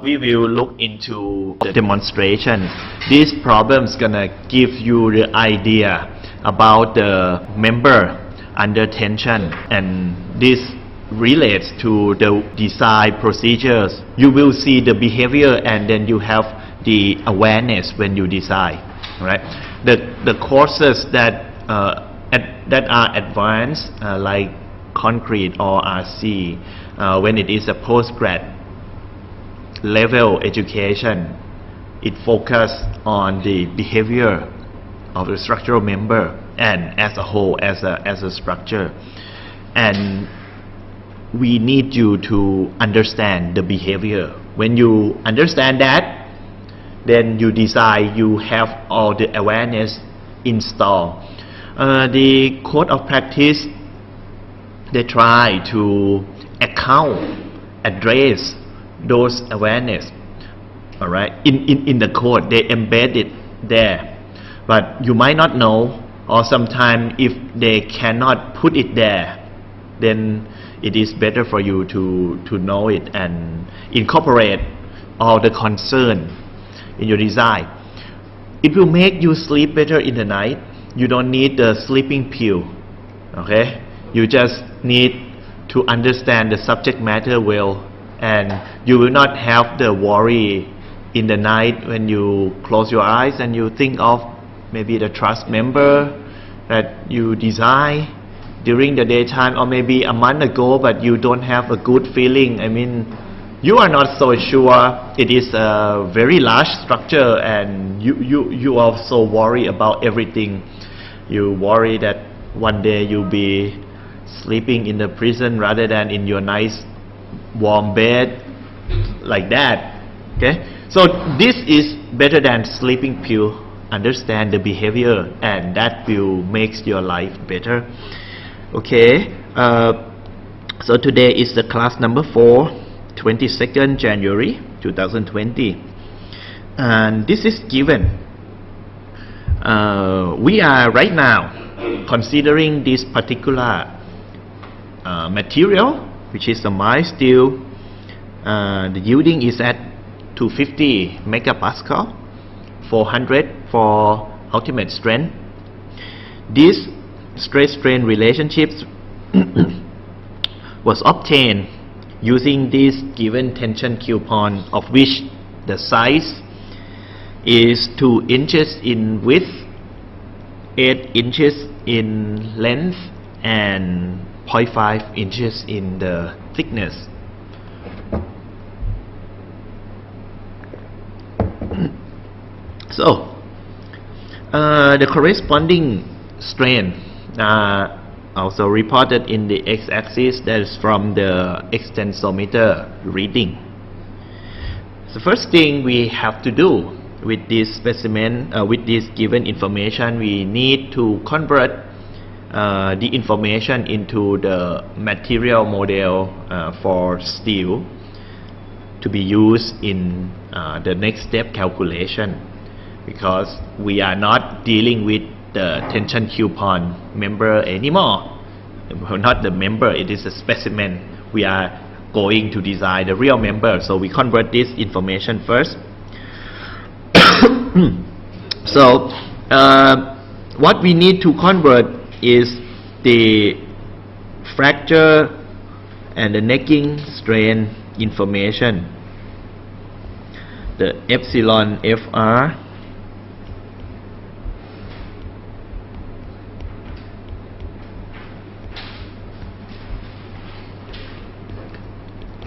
We will look into the demonstration. This problem is gonna give you the idea about the member under tension, and this relates to the design procedures. You will see the behavior, and then you have the awareness when you design. Right? The courses that that are advanced, like concrete or RC, when it is a postgrad level education, it focuses on the behavior of the structural member and as a whole, as a structure, and we need you to understand the behavior. When you understand that, then you design, you have all the awareness installed. The code of practice, they try to address those awareness, all right, in the code. They embed it there, but you might not know, or sometimes if they cannot put it there, then it is better for you to know it and incorporate all the concern in your design. It will make you sleep better in the night. You don't need the sleeping pill, okay? You just need to understand the subject matter well, and you will not have the worry in the night when you close your eyes and you think of maybe the trust member that you design during the daytime, or maybe a month ago, but you don't have a good feeling. I mean, you are not so sure. It is a very large structure, and you are so worried about everything. You worry that one day you'll be sleeping in the prison rather than in your nice warm bed, like that. Okay, so this is better than sleeping pill. Understand the behavior, and that will make your life better. Okay, so today is the class number 4, 22nd January 2020, and this is given. We are right now considering this particular material, which is the mild steel. The yielding is at 250 megapascal, 400 for ultimate strength. This stress-strain relationships was obtained using this given tension coupon, of which the size is 2 inches in width, 8 inches in length, and 0.5 inches in the thickness. So the corresponding strain also reported in the x-axis, that is from the extensometer reading. The first thing we have to do with this specimen, with this given information, we need to convert the information into the material model for steel to be used in the next step calculation, because we are not dealing with the tension coupon member anymore. Well, not the member, it is a specimen. We are going to design the real member, so we convert this information first. So what we need to convert is the fracture and the necking strain information, the epsilon FR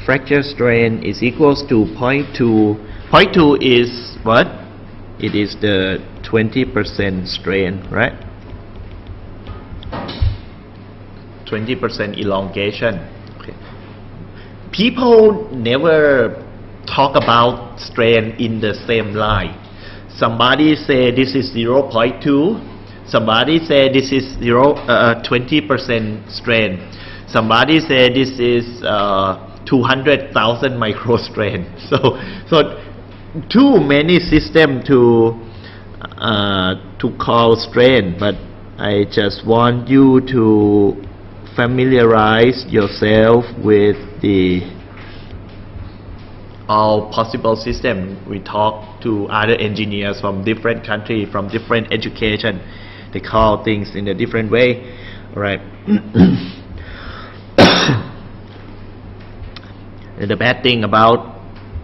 fracture strain is equals to 0.2. 0.2 is what? It is the 20% strain, right? 20% elongation. Okay. People never talk about strain in the same line. Somebody say this is 0.2. Somebody say this is 20% strain. Somebody say this is 200,000 microstrain. So too many systems to call strain, but I just want you to familiarize yourself with the all possible system. We talk to other engineers from different country, from different education. They call things in a different way. All right. The bad thing about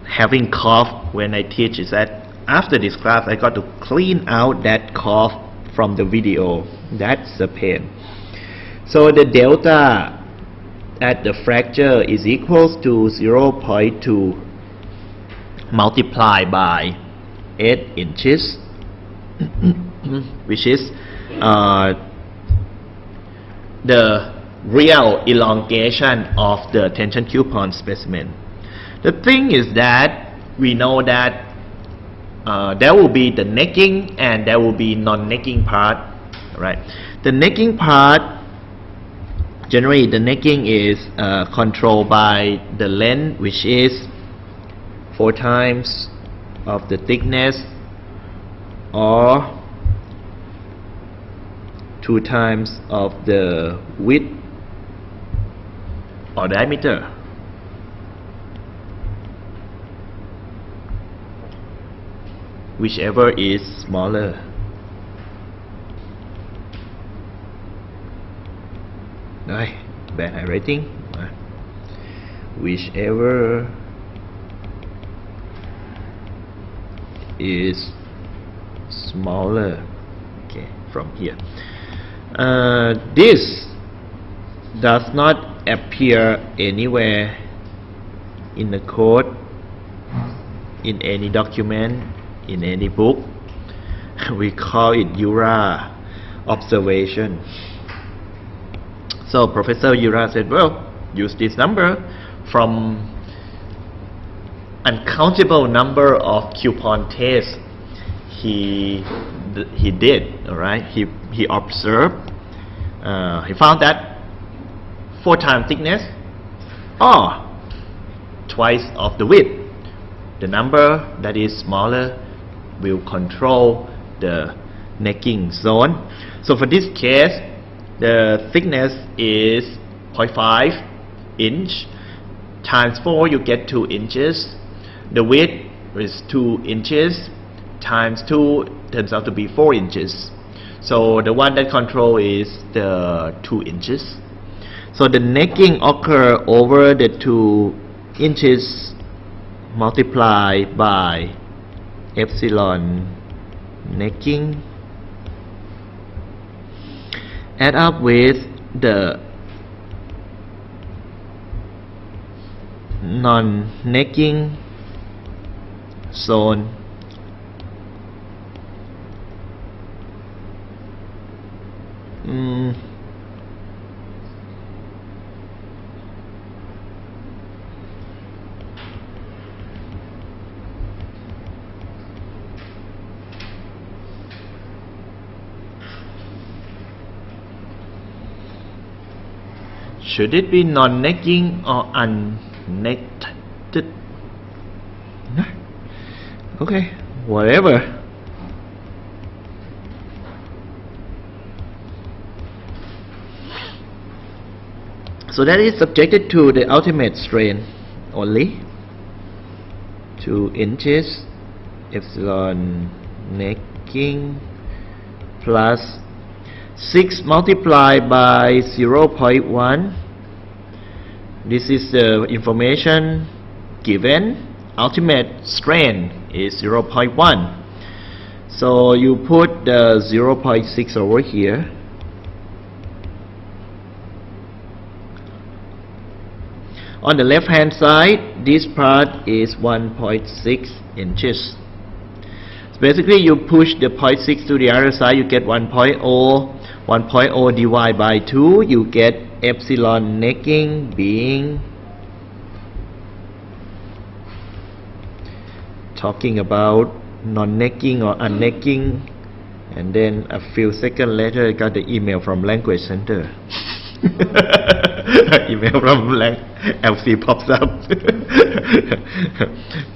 having cough when I teach is that after this class I got to clean out that cough from the video. That's a pain. So the delta at the fracture is equals to 0.2 multiplied by 8 inches which is the real elongation of the tension coupon specimen. The thing is that we know that there will be the necking and there will be non-necking part, right? The necking part, generally the necking is controlled by the length, which is 4 times of the thickness or 2 times of the width or diameter. Whichever is smaller. Right, bad handwriting. Whichever is smaller. Okay, from here. This does not appear anywhere in the code, in any document, in any book. We call it Ura observation. So Professor Ura said, well, use this number from uncountable number of coupon tests he did. All right, he observed. He found that 4 times thickness or twice of the width, the number that is smaller will control the necking zone. So for this case, the thickness is 0.5 inch times 4, you get 2 inches. The width is 2 inches times 2 turns out to be 4 inches. So the one that control is the 2 inches. So the necking occur over the 2 inches multiplied by epsilon necking, add up with the non-necking zone should it be non-necking or unnected? Okay, whatever. So that is subjected to the ultimate strain only. 2 inches epsilon necking plus 6 multiplied by 0.1. This is the information given. Ultimate strain is 0.1. So you put the 0.6 over here. On the left hand side, this part is 1.6 inches. So basically you push the 0.6 to the other side, you get 1.0. 1.0 divided by 2, you get epsilon necking being, talking about non-necking or unnecking, and then a few seconds later I got the email from Language Center. Email from LC pops up.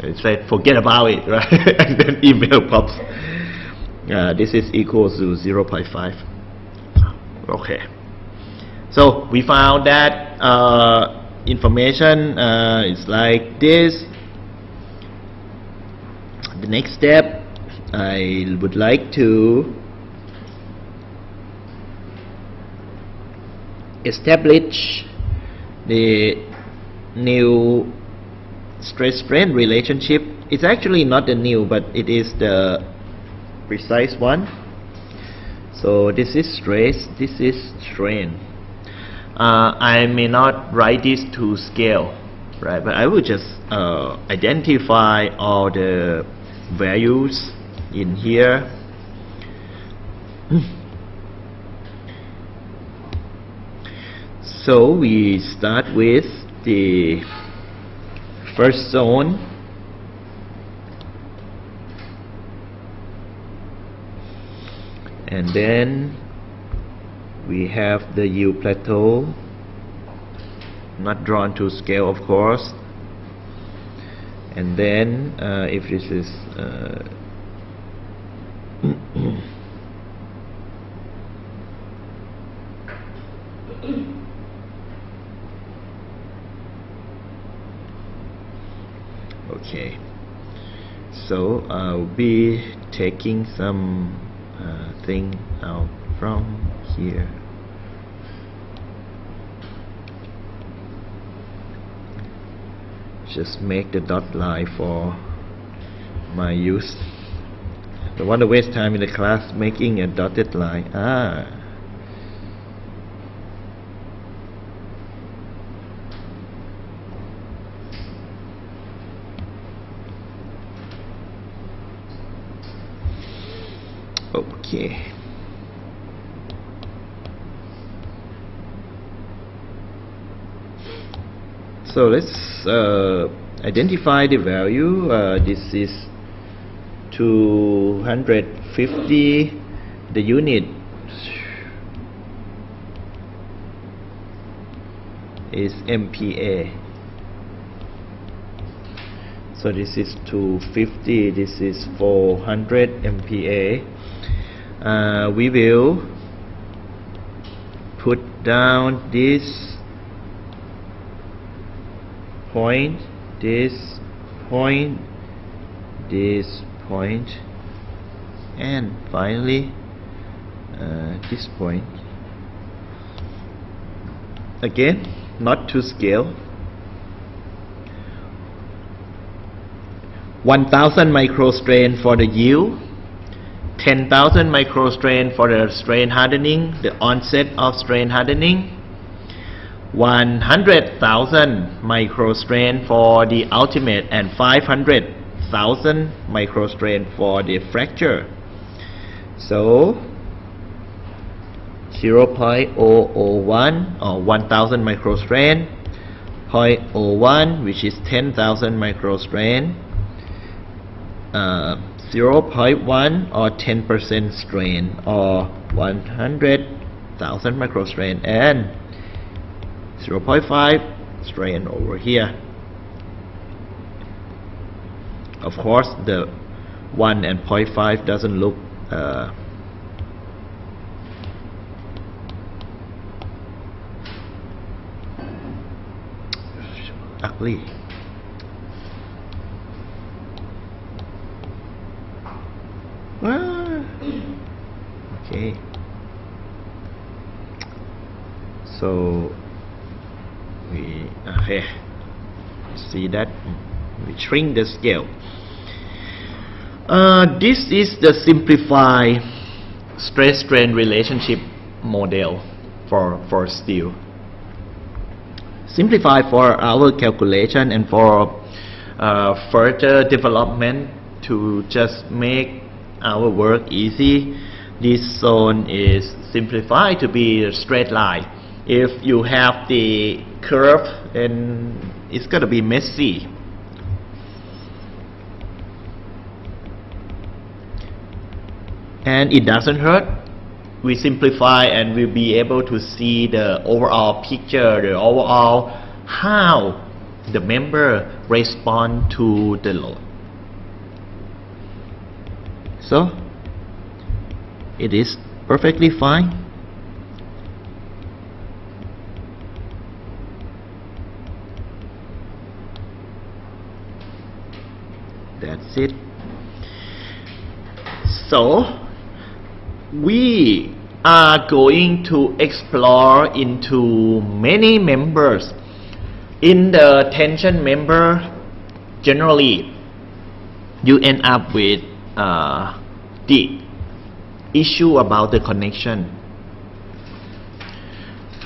It said forget about it, right? And then email pops. This is equals to 0.5. Okay. So we found that information is like this. The next step, I would like to establish the new stress-strain relationship. It's actually not the new, but it is the precise one. So this is stress, this is strain. I may not write this to scale, right? But I will just identify all the values in here. So we start with the first zone, and then we have the yield plateau, not drawn to scale of course, and then if this is okay, so I'll be taking some thing out from here. Just make the dot line for my use. Don't want to waste time in the class making a dotted line. Okay. So let's identify the value. This is 250. The unit is MPa. So this is 250. This is 400 MPa. We will put down this point, this point, this point, and finally this point. Again, not to scale. 1000 microstrain for the yield, 10,000 microstrain for the strain hardening, the onset of strain hardening, 100,000 microstrain for the ultimate, and 500,000 microstrain for the fracture. So 0.001 or 1000 microstrain, 0.01 which is 10,000 microstrain, 0.1 or 10% strain or 100,000 microstrain, and 0.5 strain over here. Of course the 1 and 0.5 doesn't look ugly. Okay, so we see that we shrink the scale. This is the simplified stress-strain relationship model for steel. Simplified for our calculation and for further development to just make our work easy. This zone is simplified to be a straight line. If you have the curve, then it's gonna be messy. And it doesn't hurt. We simplify and we'll be able to see the overall picture, the overall how the member respond to the load. So it is perfectly fine. That's it. So we are going to explore into many members. In the tension member, generally you end up with the issue about the connection.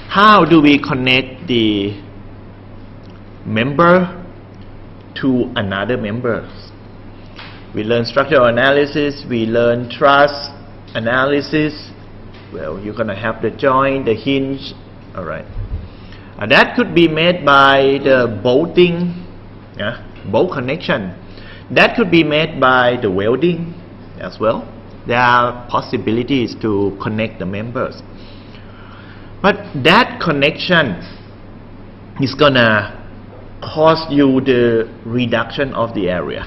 How do we connect the member to another member? We learn structural analysis, we learn truss analysis. Well, you're gonna have the joint, the hinge, alright. That could be made by the bolting, bolt connection. That could be made by the welding as well. There are possibilities to connect the members. But that connection is gonna cost you the reduction of the area.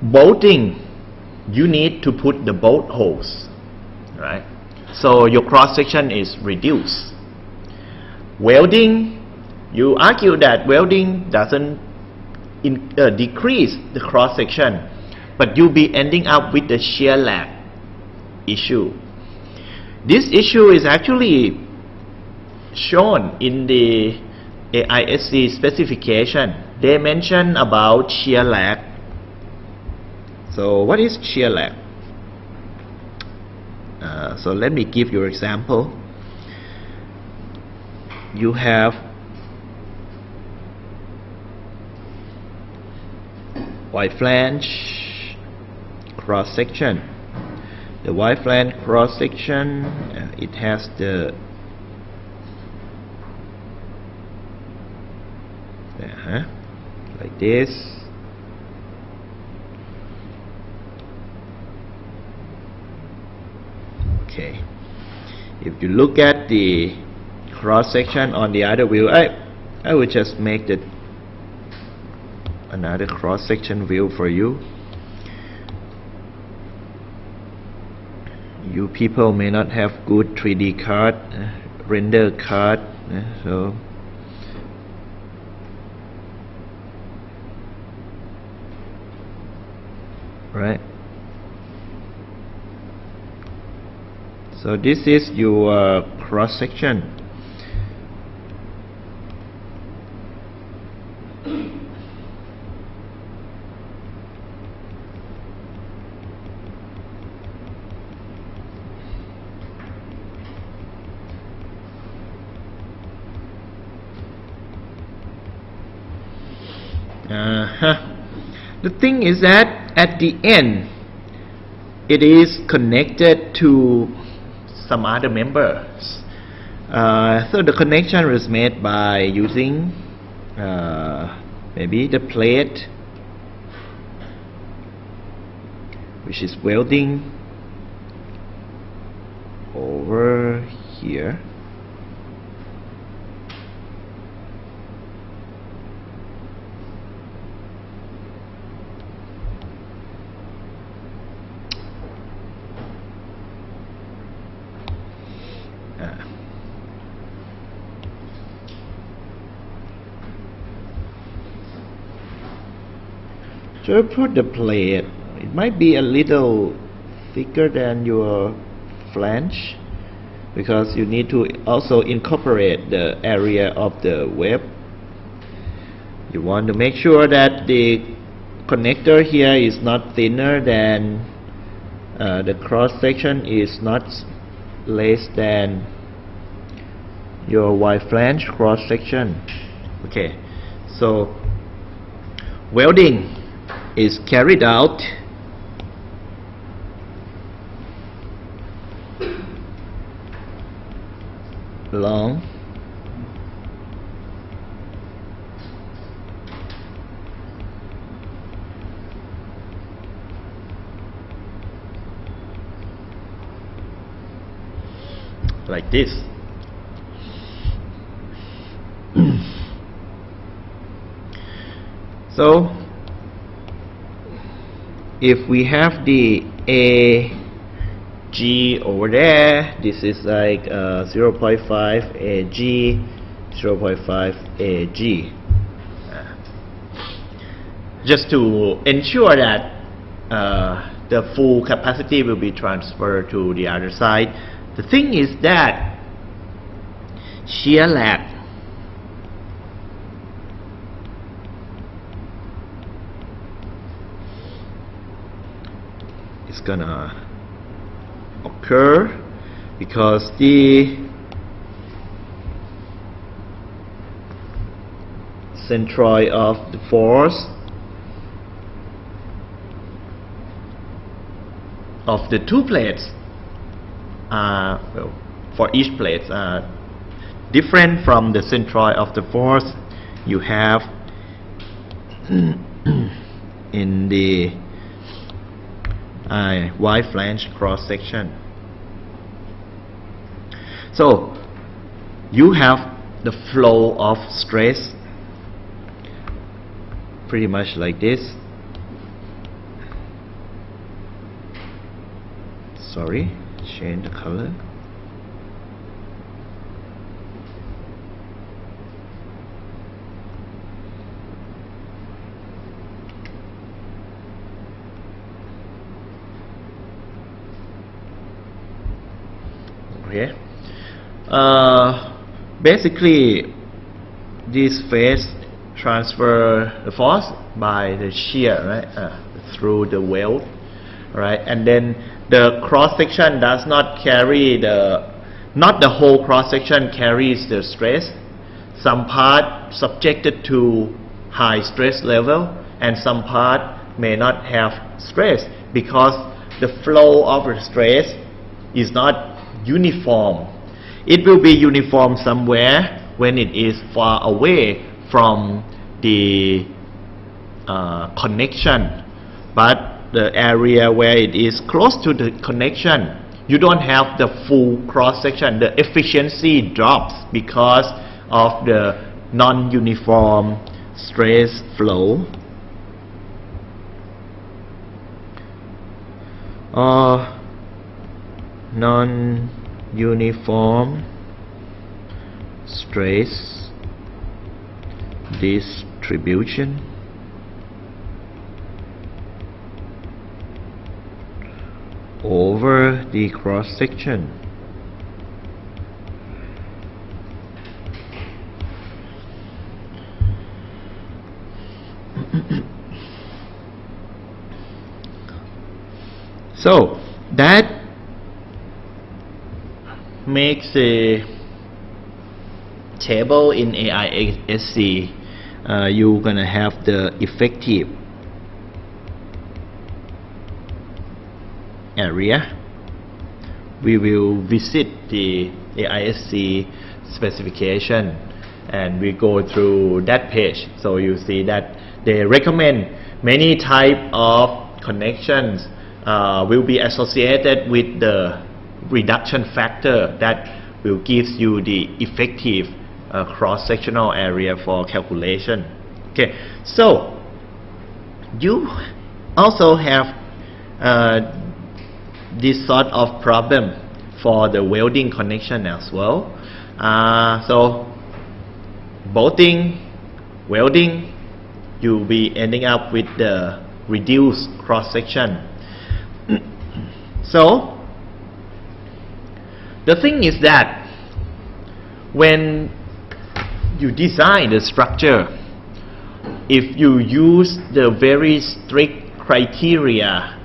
Bolting, you need to put the bolt holes, right? So your cross section is reduced. Welding, you argue that welding doesn't decrease the cross section, but you'll be ending up with the shear lag issue. This issue is actually shown in the AISC specification. They mention about shear lag. So what is shear lag? So let me give you an example. You have Y flange cross section. The Y flange cross section, it has the like this. Okay. If you look at the cross section on the other view, I will just make the another cross section view for you. You people may not have good 3D card, render card, so right. So this is your cross section. The thing is that at the end it is connected to some other members. So the connection was made by using maybe the plate, which is welding over here. So put the plate, it might be a little thicker than your flange because you need to also incorporate the area of the web. You want to make sure that the connector here is not thinner than the cross section is not less than your Y flange cross section. Okay, so welding is carried out along like this. So if we have the AG over there, this is like 0.5 AG, 0.5 AG. Just to ensure that the full capacity will be transferred to the other side. The thing is that shear lag is gonna occur because the centroid of the force of the two plates are, well, for each plate are different from the centroid of the force you have in the wide flange cross section. So you have the flow of stress pretty much like this. Sorry, change the color. Okay. Basically, this phase transfer the force by the shear, right, through the weld, right, and then the cross section does not carry not the whole cross section carries the stress. Some part subjected to high stress level, and some part may not have stress because the flow of the stress is not uniform. It will be uniform somewhere when it is far away from the connection, but the area where it is close to the connection, you don't have the full cross section. The efficiency drops because of the non-uniform stress flow, or non-uniform stress distribution over the cross section. So that makes a table in AISC. You're gonna have the effective area. We will visit the AISC specification and we go through that page. So you see that they recommend many type of connections will be associated with the reduction factor that will give you the effective cross-sectional area for calculation. Okay, so you also have this sort of problem for the welding connection as well. So bolting, welding, you'll be ending up with the reduced cross-section. So the thing is that when you design the structure, if you use the very strict criteria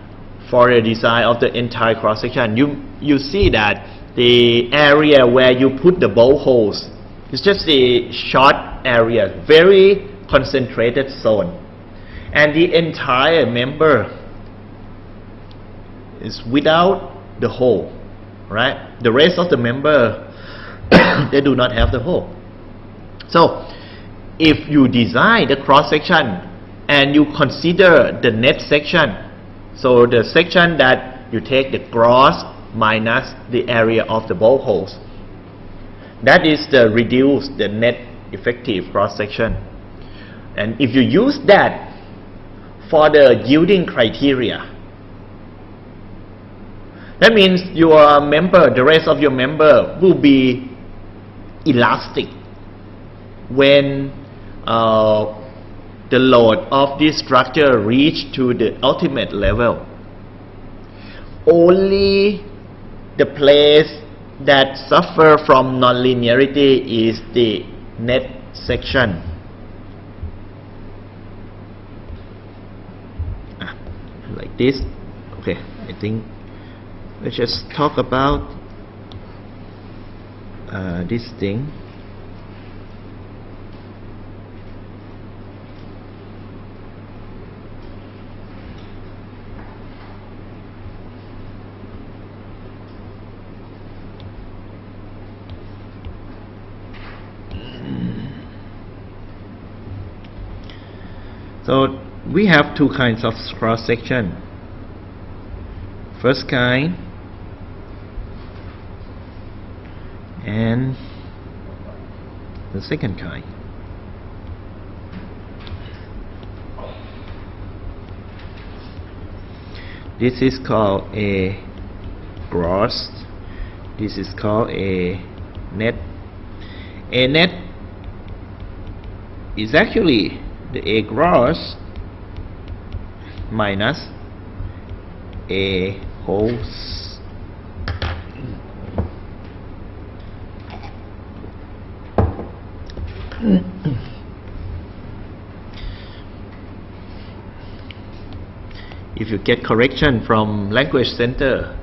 for the design of the entire cross section, you see that the area where you put the bolt holes is just a short area, very concentrated zone, and the entire member is without the hole, right? The rest of the member they do not have the hole. So if you design the cross section and you consider the net section, so the section that you take the gross minus the area of the bolt holes, that is the reduced, the net effective cross section. And if you use that for the yielding criteria, that means your member, the rest of your member will be elastic when the load of this structure reach to the ultimate level. Only the place that suffer from nonlinearity is the net section. Like this. Okay, I think let's just talk about this thing. So we have two kinds of cross section. First kind and the second kind. This is called a gross. This is called a net. A net is actually the A gross minus A wholes. If you get correction from language center,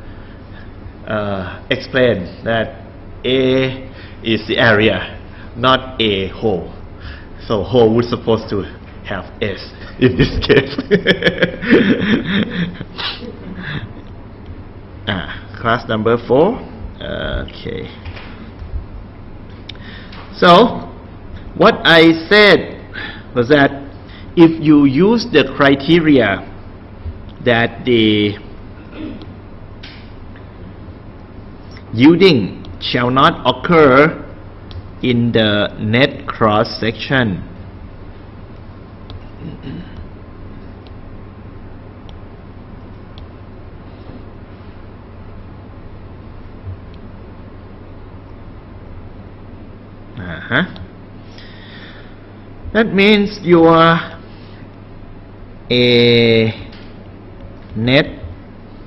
explain that A is the area, not a whole. So whole would supposed to have S in this case. Class number 4. Okay. So what I said was that if you use the criteria that the yielding shall not occur in the net cross section, that means your A net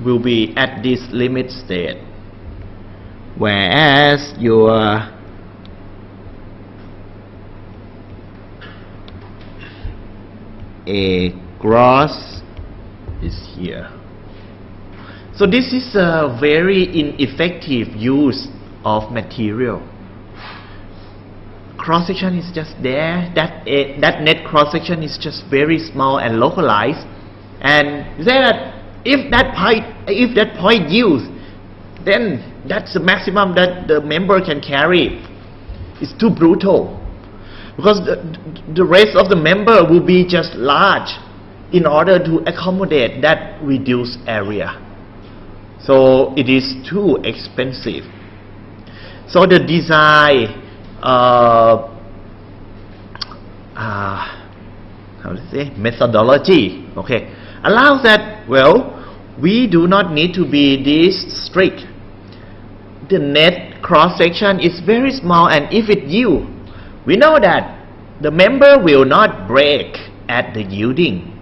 will be at this limit state, whereas your A gross is here. So this is a very ineffective use of material. Cross section is just there. That net cross section is just very small and localized. And you say that if that point yields, then that's the maximum that the member can carry. It's too brutal, because the rest of the member will be just large in order to accommodate that reduced area. So it is too expensive. So the design methodology, okay, allows that, well, we do not need to be this strict. The net cross section is very small, and if it yields, we know that the member will not break at the yielding.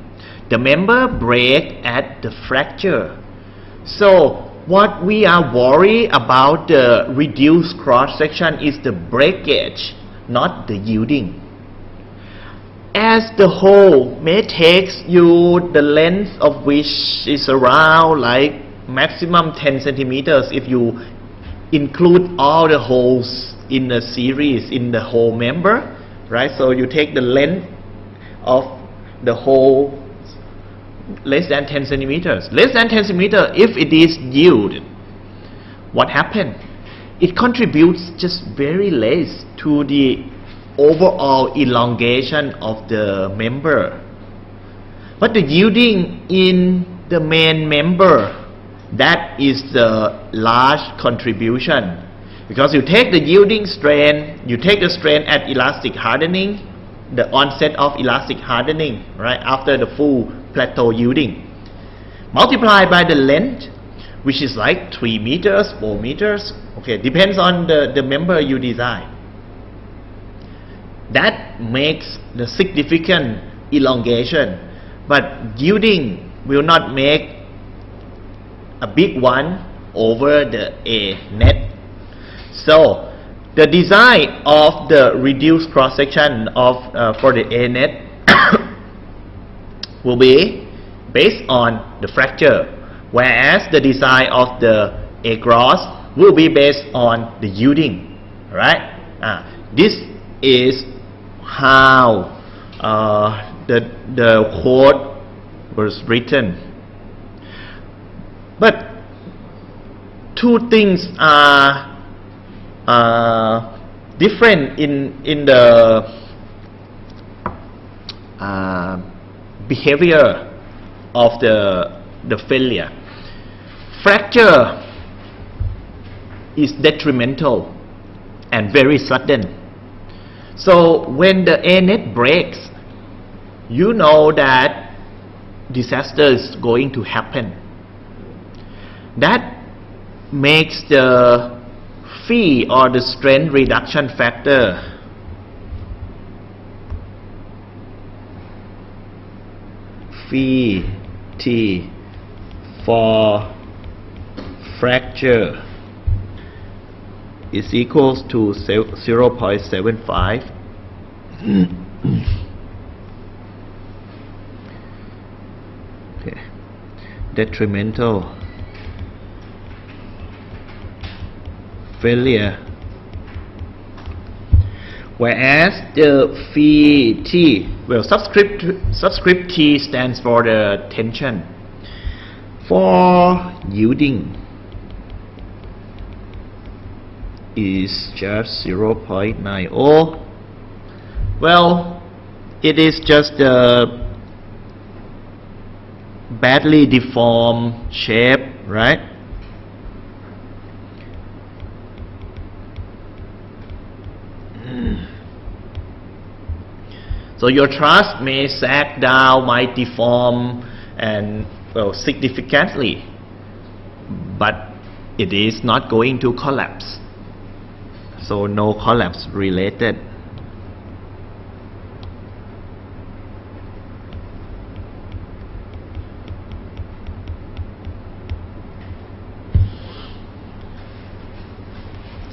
The member break at the fracture. So what we are worried about the reduced cross section is the breakage, not the yielding. As the whole may take you the length of which is around like maximum 10 centimeters if you include all the holes in a series in the whole member, right? So you take the length of the hole less than 10 centimeters. Less than 10 centimeters, if it is yielded, what happened? It contributes just very less to the overall elongation of the member. But the yielding in the main member, that is the large contribution, because you take the yielding strain, you take the strain at elastic hardening, the onset of elastic hardening, right, after the full plateau yielding, multiplied by the length, which is like 3 meters, 4 meters, okay, depends on the member you design. That makes the significant elongation, but yielding will not make a big one over the A net. So the design of the reduced cross section of for the A net will be based on the fracture, whereas the design of the A cross will be based on the yielding. Right? This is how the code was written. But two things are different in the behavior of the failure. Fracture is detrimental and very sudden. So when the A net breaks, you know that disaster is going to happen. That makes the phi or the strength reduction factor phi t for fracture is equals to 0.75. Okay. Detrimental failure, whereas the phi t, well, subscript t stands for the tension. For yielding is just 0.90. Well, it is just a badly deformed shape, right? So your truss may sag down, might deform, and well, significantly, but it is not going to collapse. So no collapse related.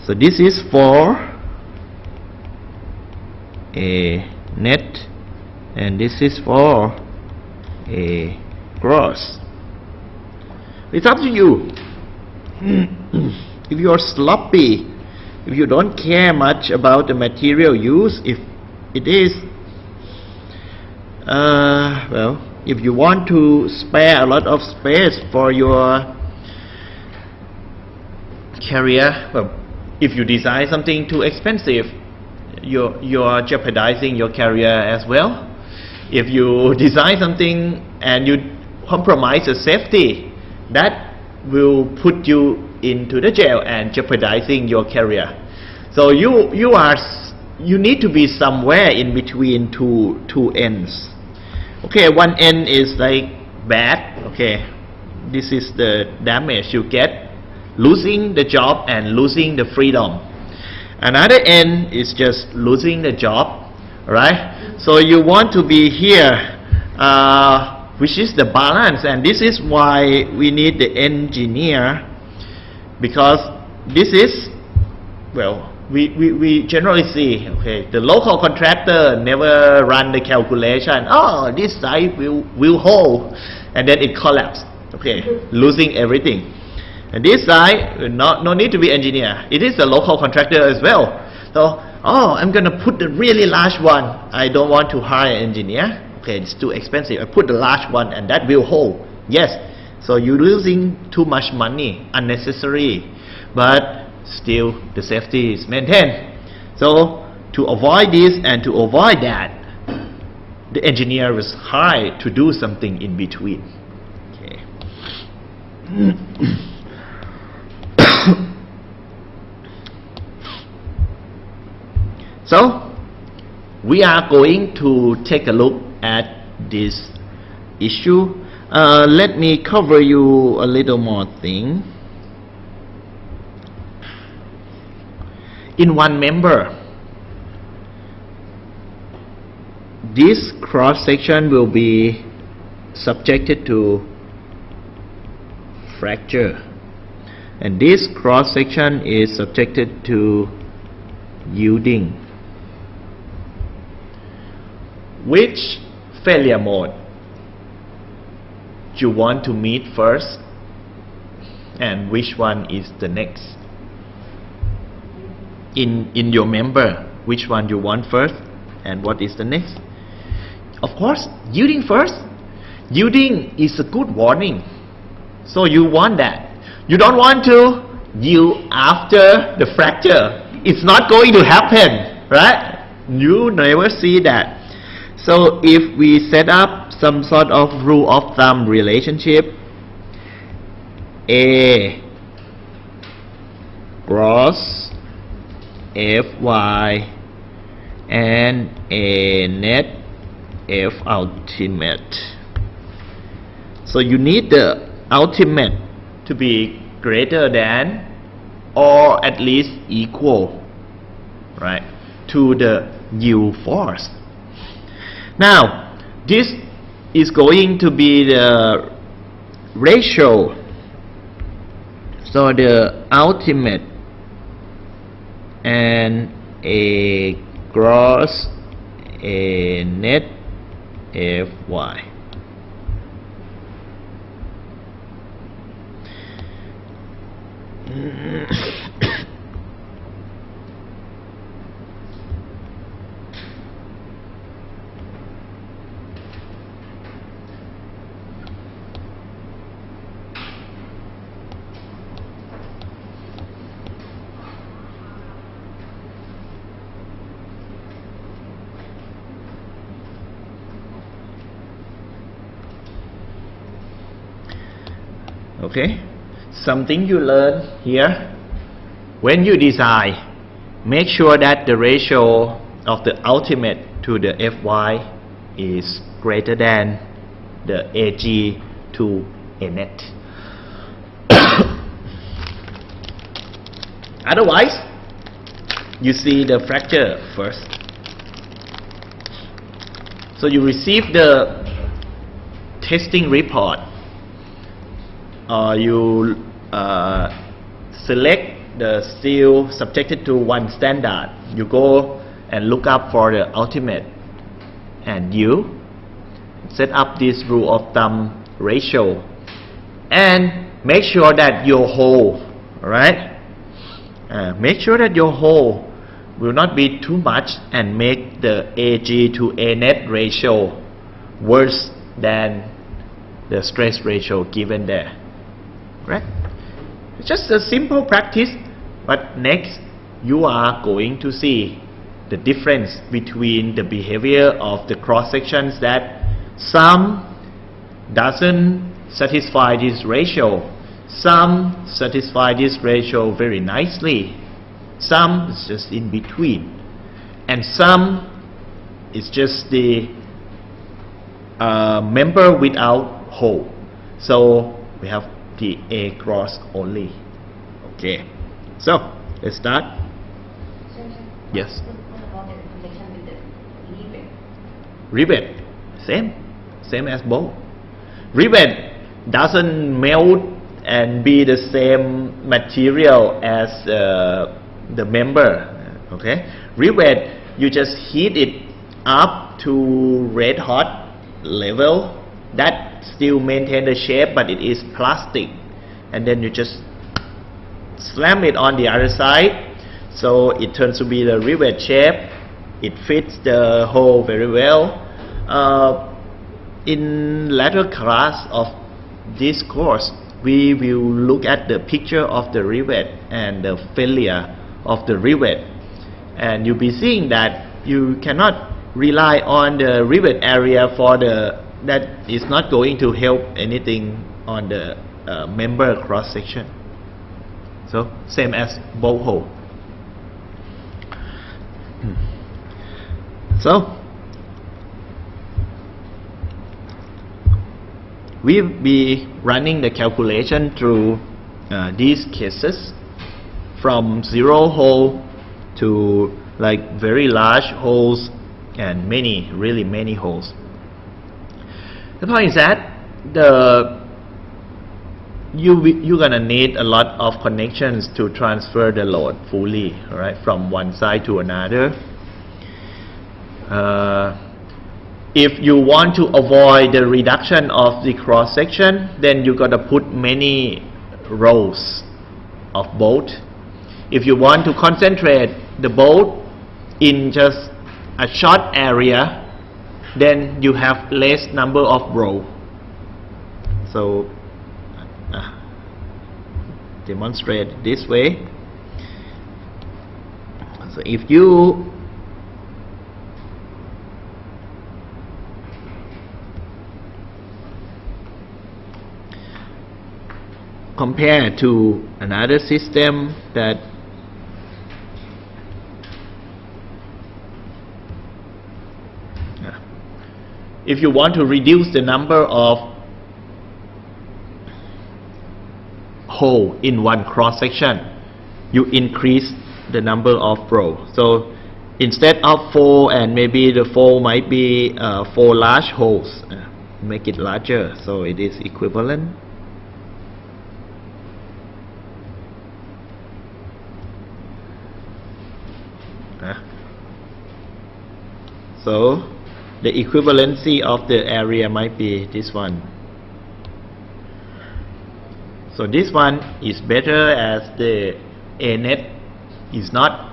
So this is for A net, and this is for A gross. It's up to you. If you are sloppy, if you don't care much about the material used, if it is well, if you want to spare a lot of space for your carrier, well, if you design something too expensive, you're jeopardizing your career as well. If you design something and you compromise the safety, that will put you into the jail and jeopardizing your career. So you need to be somewhere in between two ends. Okay, one end is like bad. Okay, this is the damage you get, losing the job and losing the freedom. Another end is just losing the job, right? So you want to be here, which is the balance, and this is why we need the engineer, because this is, well, we generally see, okay, the local contractor never run the calculation. Oh, this site will hold, and then it collapsed. Okay, losing everything. And this side, no need to be engineer. It is a local contractor as well. So, oh, I'm going to put the really large one. I don't want to hire an engineer. Okay, it's too expensive. I put the large one and that will hold. Yes, so you're losing too much money, unnecessary. But still, the safety is maintained. So, to avoid this and to avoid that, the engineer was hired to do something in between. Okay. So we are going to take a look at this issue. Let me cover you a little more thing. In one member, this cross section will be subjected to fracture, and this cross section is subjected to yielding. Which failure mode you want to meet first, and which one is the next? In your member, which one you want first and what is the next? Of course, yielding first. Yielding is a good warning, so you want that. You don't want to yield after the fracture. It's not going to happen, right? You never see that. So if we set up some sort of rule of thumb relationship, A gross Fy and A net F ultimate. So you need the ultimate to be greater than or at least equal, right, to the yield force. Now this is going to be the ratio. So the ultimate and A gross A net Fy. Okay, something you learn here: when you design, make sure that the ratio of the ultimate to the Fy is greater than the Ag to A net. Otherwise, you see the fracture first. So you receive the testing report, you select the steel subjected to one standard. You go and look up for the ultimate, and you set up this rule of thumb ratio and make sure that your hole, alright, make sure that your hole will not be too much and make the Ag to A net ratio worse than the stress ratio given there. Right? It's just a simple practice, but next you are going to see the difference between the behavior of the cross sections, that some doesn't satisfy this ratio, some satisfy this ratio very nicely, some is just in between, and some is just the member without hole. So we have the A cross only. Okay, so let's start. Yes. What about the connection with the Rivet, rivet? same as both. Rivet doesn't melt and be the same material as the member. Okay, rivet, you just heat it up to red hot level. That still maintain the shape, but it is plastic, and then you just slam it on the other side, so it turns to be the rivet shape. It fits the hole very well. In later class of this course, we will look at the picture of the rivet and the failure of the rivet, and you'll be seeing that you cannot rely on the rivet area for that is not going to help anything on the member cross section. So same as bolt hole. So we'll be running the calculation through these cases, from 0 hole to like very large holes and really many holes. The point is that you're gonna need a lot of connections to transfer the load fully, right, from one side to another. If you want to avoid the reduction of the cross section, then you gotta put many rows of bolt. If you want to concentrate the bolt in just a short area, then you have less number of row. So demonstrate this way. So if you compare to another system that if you want to reduce the number of hole in one cross section, you increase the number of row. So instead of 4, and maybe the 4 might be 4 large holes, make it larger so it is equivalent. So the equivalency of the area might be this one. So this one is better as the A net is not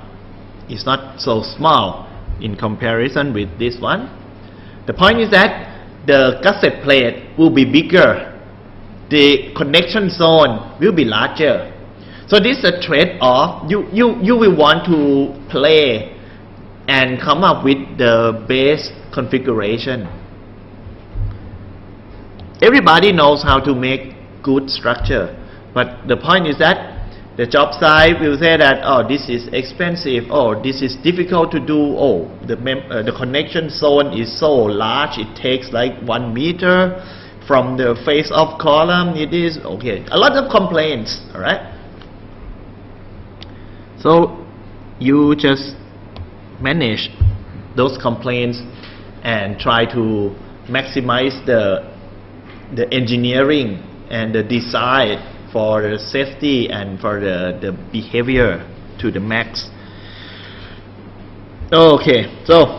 so small in comparison with this one. The point is that the gusset plate will be bigger, the connection zone will be larger. So this is a trade-off. You will want to play and come up with the best configuration. Everybody knows how to make good structure, but the point is that the job site will say that, oh, this is expensive, oh, this is difficult to do, oh, the connection zone is so large, it takes like 1 meter from the face of column, it is okay, a lot of complaints. All right, so you just manage those complaints and try to maximize the engineering and the design for the safety and for the behavior to the max. Okay, so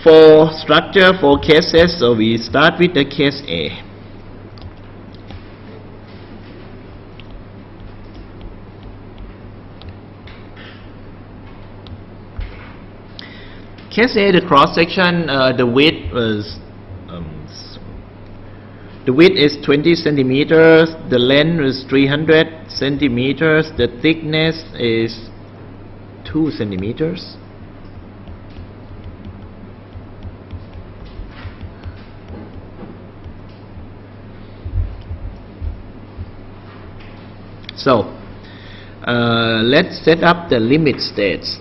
for structure, for cases, so we start with the case A. Case A, the cross section, the width is 20 centimeters, the length is 300 centimeters, the thickness is 2 centimeters. So let's set up the limit states.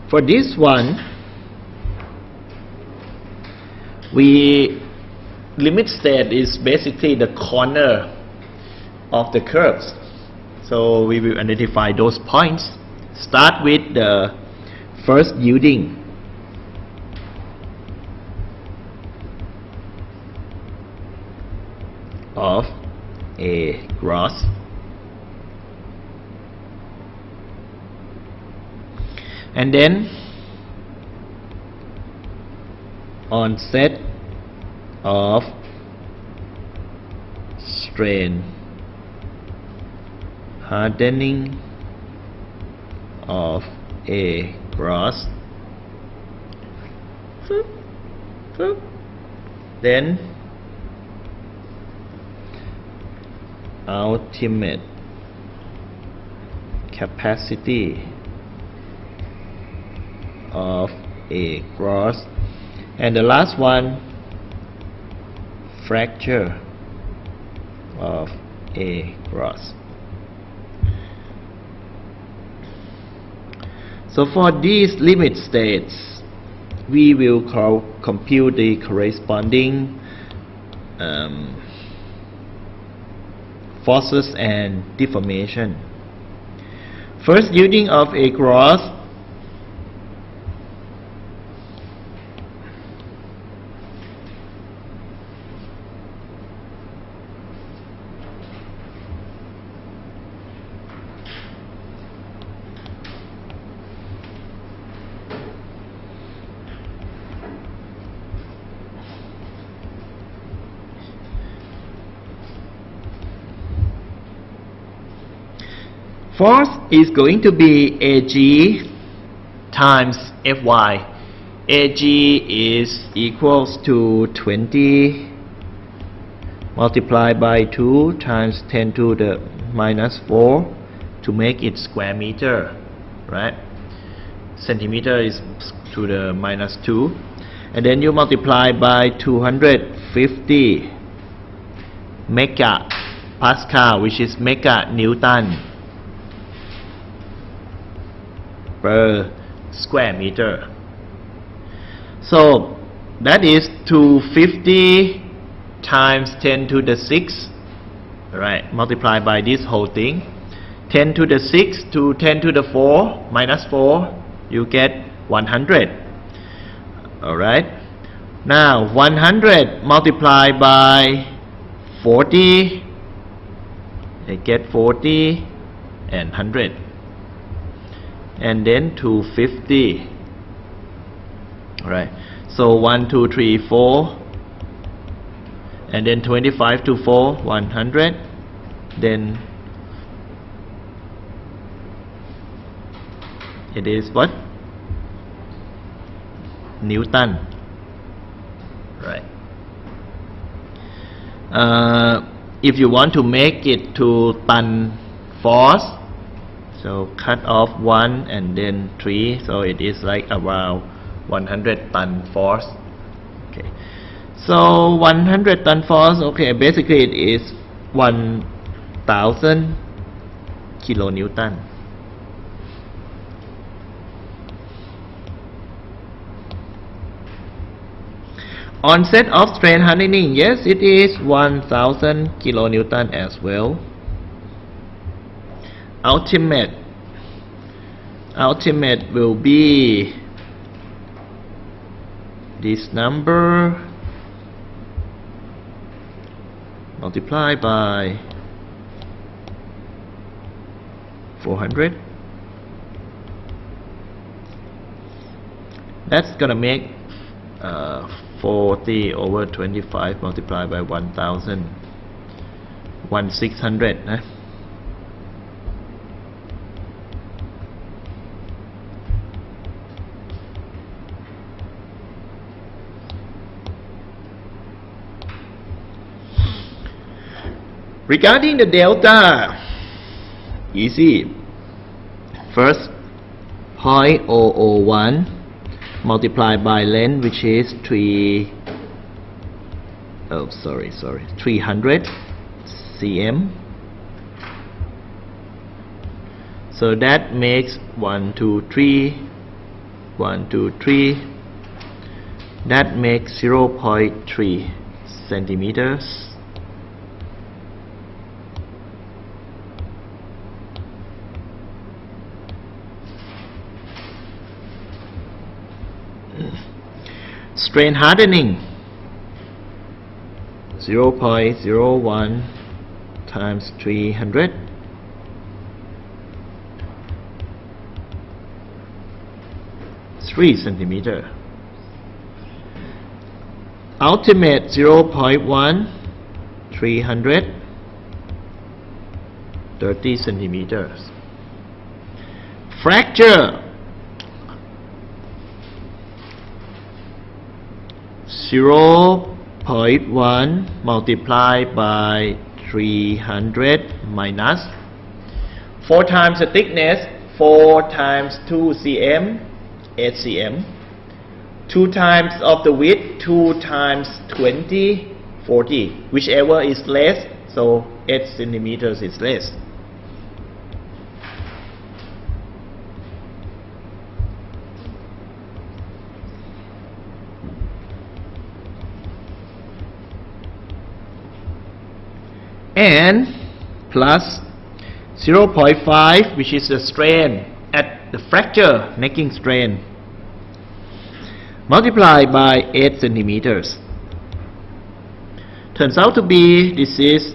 For this one, limit state is basically the corner of the curves. So we will identify those points. Start with the first yielding. Of A gross. And then onset of strain hardening of A gross. Then ultimate capacity of A gross, and the last one, fracture of A gross. So for these limit states, we will compute the corresponding forces and deformation. First, unit of a cross. Force is going to be AG times Fy. AG is equals to 20 multiplied by 2 times 10 to the minus 4 to make it square meter, right? Centimeter is to the minus 2, and then you multiply by 250 mega Pascal, which is mega Newton per square meter. So that is 250 times 10 to the 6, right? Multiply by this whole thing. 10 to the 6 to 10 to the 4 minus 4, you get 100. Alright. Now 100 multiplied by 40, I get 40 and 100. And then 250. Alright, so 1, 2, 3, 4, and then 25 to 4, 100. Then it is what? Newton. Right. If you want to make it to ton force, so cut off 1 and then 3, so it is like around 100 ton force. Okay, so 100 ton force, okay, basically it is 1000 kilonewton. Onset of strain hardening, yes, it is 1000 kilonewton as well. Ultimate will be this number multiplied by 400. That's gonna make 40 over 25 multiplied by 1000, 1600. Regarding the delta, easy. First, 0.001 multiplied by length, which is 300 cm. So that makes 1, 2, 3, 1, 2, 3. That makes 0.3 centimeters. Strain hardening, 0.01 times 300, centimeter. Ultimate 0.1, 300, 30 centimeters. Fracture, 0.1 multiplied by 300 minus 4 times the thickness, 4 times 2 cm, 8 cm. 2 times of the width, 2 times 20, 40. Whichever is less, so 8 centimeters is less. And plus 0.5, which is the strain at the fracture necking strain, multiplied by 8 centimeters. Turns out to be this is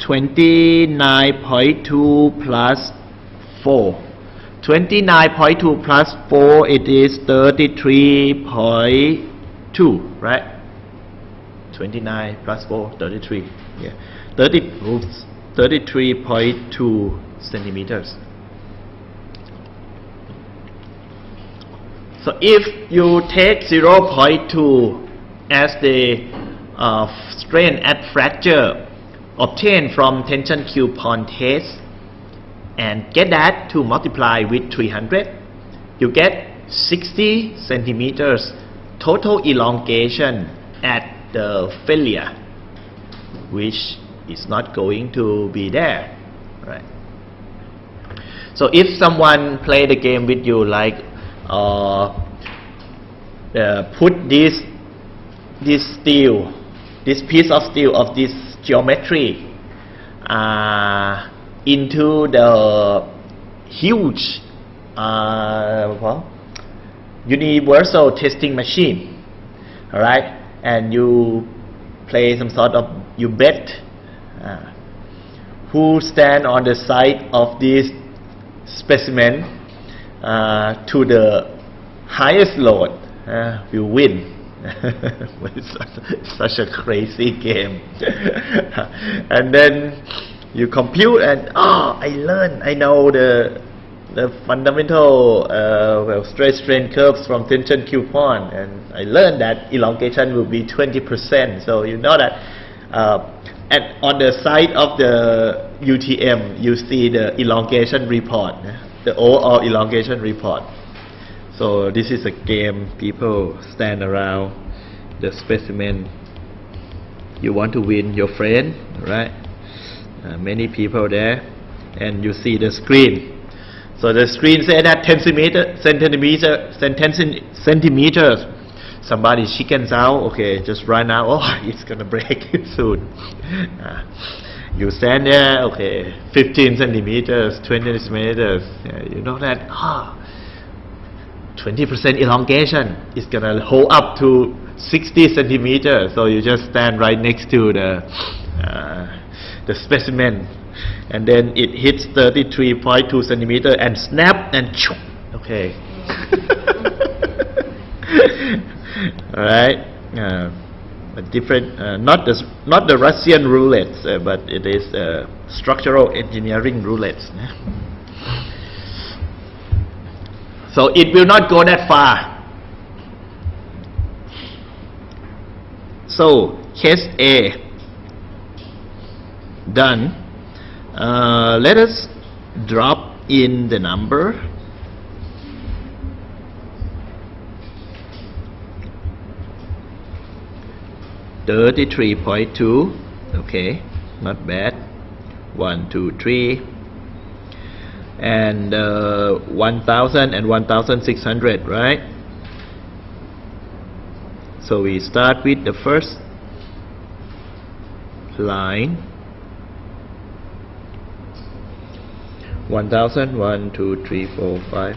29.2 plus 4. 29.2 plus 4, it is 33.2, right? 29 plus 4, 33. Yeah, 33.2 centimeters. So if you take 0.2 as the strain at fracture obtained from tension coupon test and get that to multiply with 300, you get 60 centimeters total elongation at the failure, which is not going to be there, right? So if someone play the game with you, like put this steel, this piece of steel of this geometry into the huge universal testing machine, alright, and you play some sort of, you bet who stand on the side of this specimen to the highest load will win. It's such a crazy game. And then you compute and I know the fundamental stress strain curves from tension coupon, and I learned that elongation will be 20%. So you know that and on the side of the UTM you see the elongation report, the overall elongation report. So this is a game, people stand around the specimen. You want to win your friend, right? Many people there, and you see the screen. So the screen says that 10 centimeters. Somebody chickens out, okay, just run out. Oh, it's gonna break soon. You stand there, okay, 15 centimeters, 20 centimeters. You know that 20% elongation is gonna hold up to 60 centimeters. So you just stand right next to the specimen, and then it hits 33.2 centimeter and snap and okay. All right, a different, not the Russian roulette, but it is structural engineering roulette. So it will not go that far. So case A done. Let us drop in the number. $33.2, okay, not bad. 1, 2, 3, and 1,000 and 1,600, right? So we start with the first line. 1,000, 1, 2, 3, 4, 5.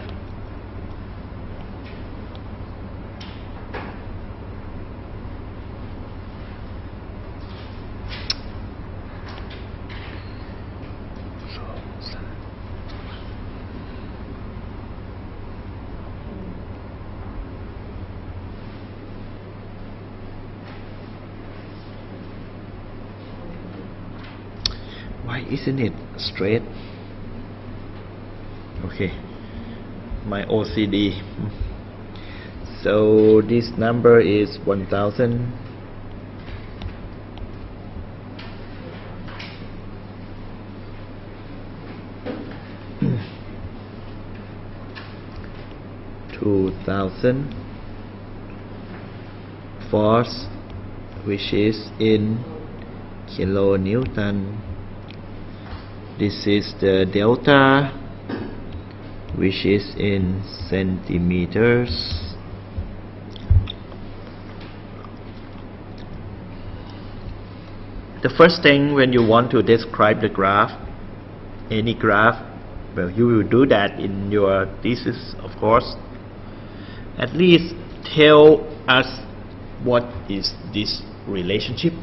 Why isn't it straight? Okay, my OCD. So this number is 1,000. $2,000 force, which is in kilonewton. This is the delta, which is in centimeters. The first thing when you want to describe the graph, any graph, well, you will do that in your thesis, of course. At least tell us what is this relationship,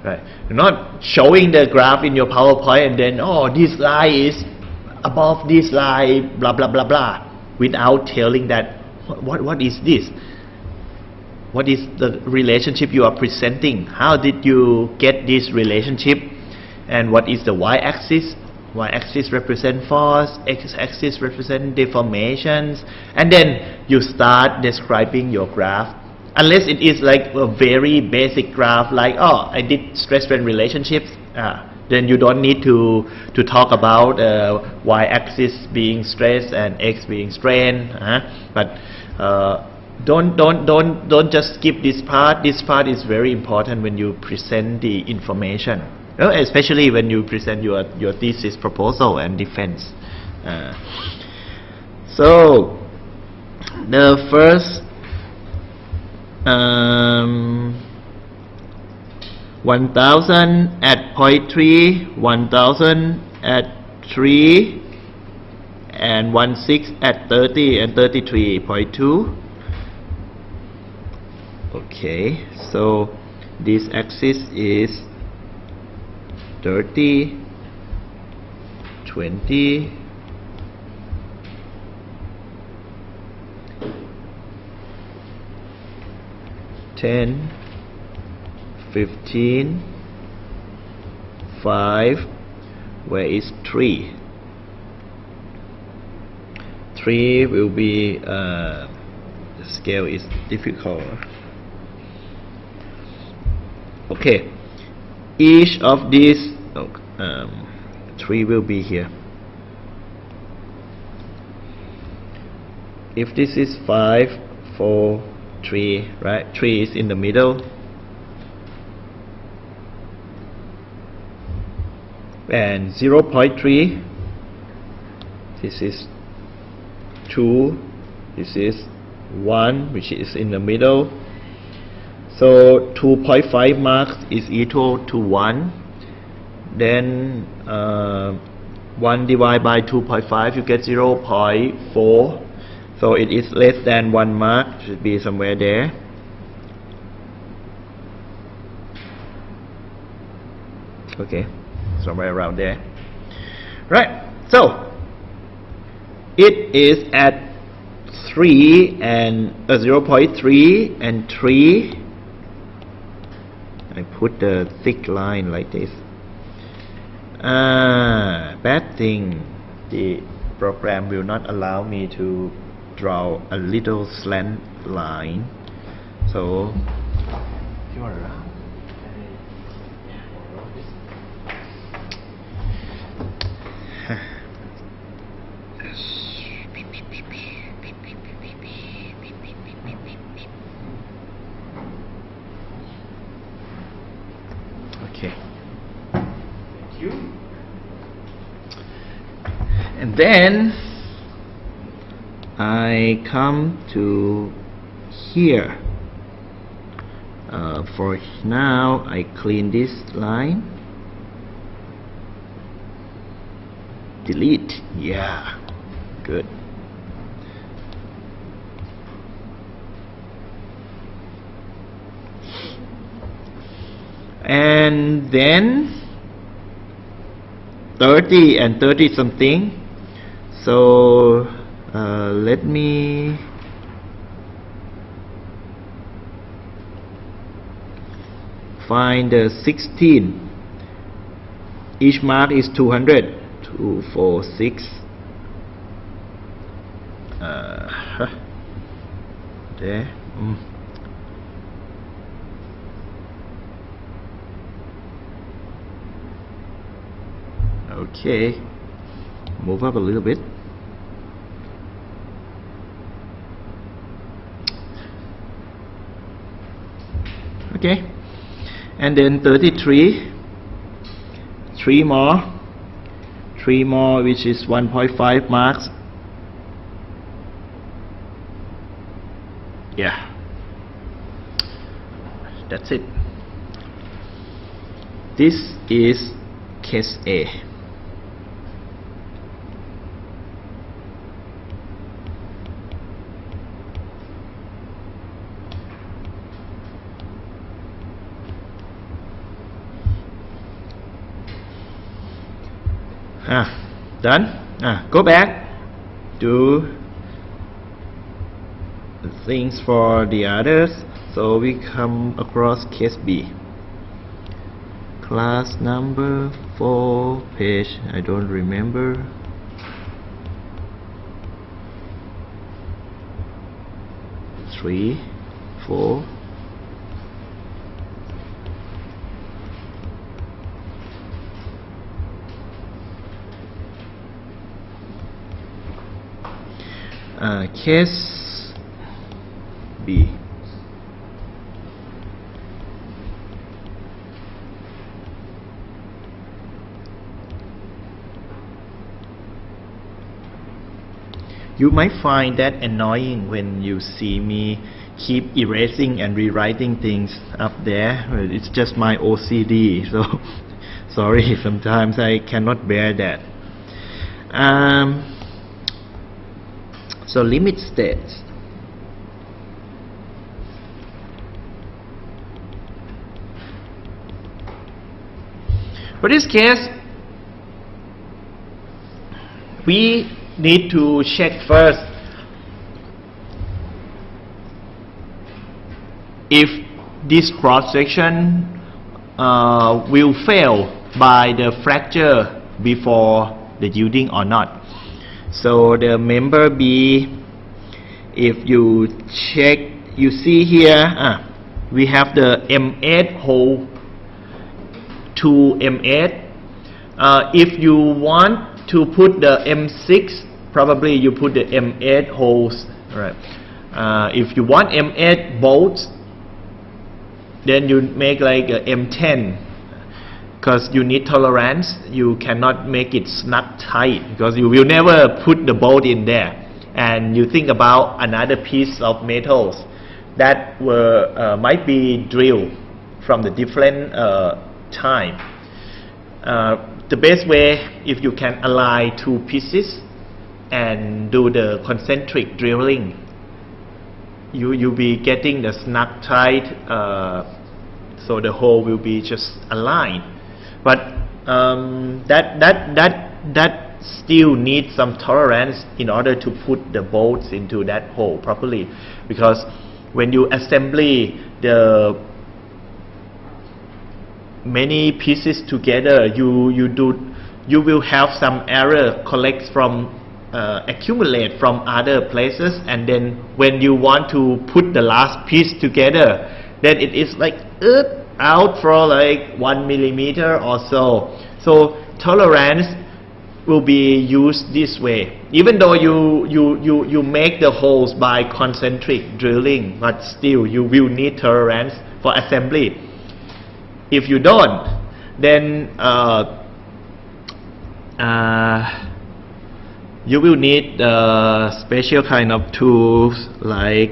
right? Not showing the graph in your PowerPoint and then, oh, this line is above this line, blah blah blah blah, without telling that what is this, what is the relationship you are presenting, how did you get this relationship, and what is the y-axis. Y-axis represent force, x-axis represent deformations, and then you start describing your graph. Unless it is like a very basic graph, like, oh, I did stress-strain relationships, then you don't need to talk about y-axis being stress and x being strain. But don't just skip this part. This part is very important when you present the information, especially when you present your thesis proposal and defense. So the first 1000 at point 3, 1000 at 3, and 16 at 30 and 33.2. Okay, so this axis is 30, 20, 10, 15, 5, where is 3? 3 will be, the scale is difficult. Okay, each of these, 3 will be here. If this is 5, 4, 3, right? 3 is in the middle. And 0.3, this is 2, this is 1, which is in the middle. So 2.5 marks is equal to 1. Then 1 divided by 2.5, you get 0.4. So it is less than 1 mark, should be somewhere there. Okay, somewhere around there. Right, so it is at 3 and 0.3 and 3. I put the thick line like this. Bad thing, the program will not allow me to draw a little slant line. So you are around. Okay. Thank you. And then I come to here. For now, I clean this line. Delete. Yeah, good. And then 30 and 30 something. So let me find the 16. Each mark is 200. 2, 4, 6. There. Okay, move up a little bit. Okay, and then 33, 3 more, which is 1.5 marks. Yeah, that's it. This is case A. Done. Go back. Do the things for the others. So we come across case B. Class number 4, page, I don't remember. Three, 4. Case B. You might find that annoying when you see me keep erasing and rewriting things up there. It's just my OCD, so sorry, sometimes I cannot bear that. So limit states. For this case, we need to check first if this cross section will fail by the fracture before the yielding or not. So the member B, if you check, you see here we have the M8 hole to M8. If you want to put the M6, probably you put the M8 holes, right? If you want M8 bolts, then you make like a M10, because you need tolerance. You cannot make it snug tight, because you will never put the bolt in there. And you think about another piece of metals that were might be drilled from the different time. The best way, if you can align two pieces and do the concentric drilling, you'll be getting the snug tight, so the hole will be just aligned. But that still needs some tolerance in order to put the bolts into that hole properly, because when you assembly the many pieces together, you will have some error accumulate from other places, and then when you want to put the last piece together, then it is like out for like 1 millimeter or so. So tolerance will be used this way, even though you make the holes by concentric drilling, but still you will need tolerance for assembly. If you don't, then you will need special kind of tools, like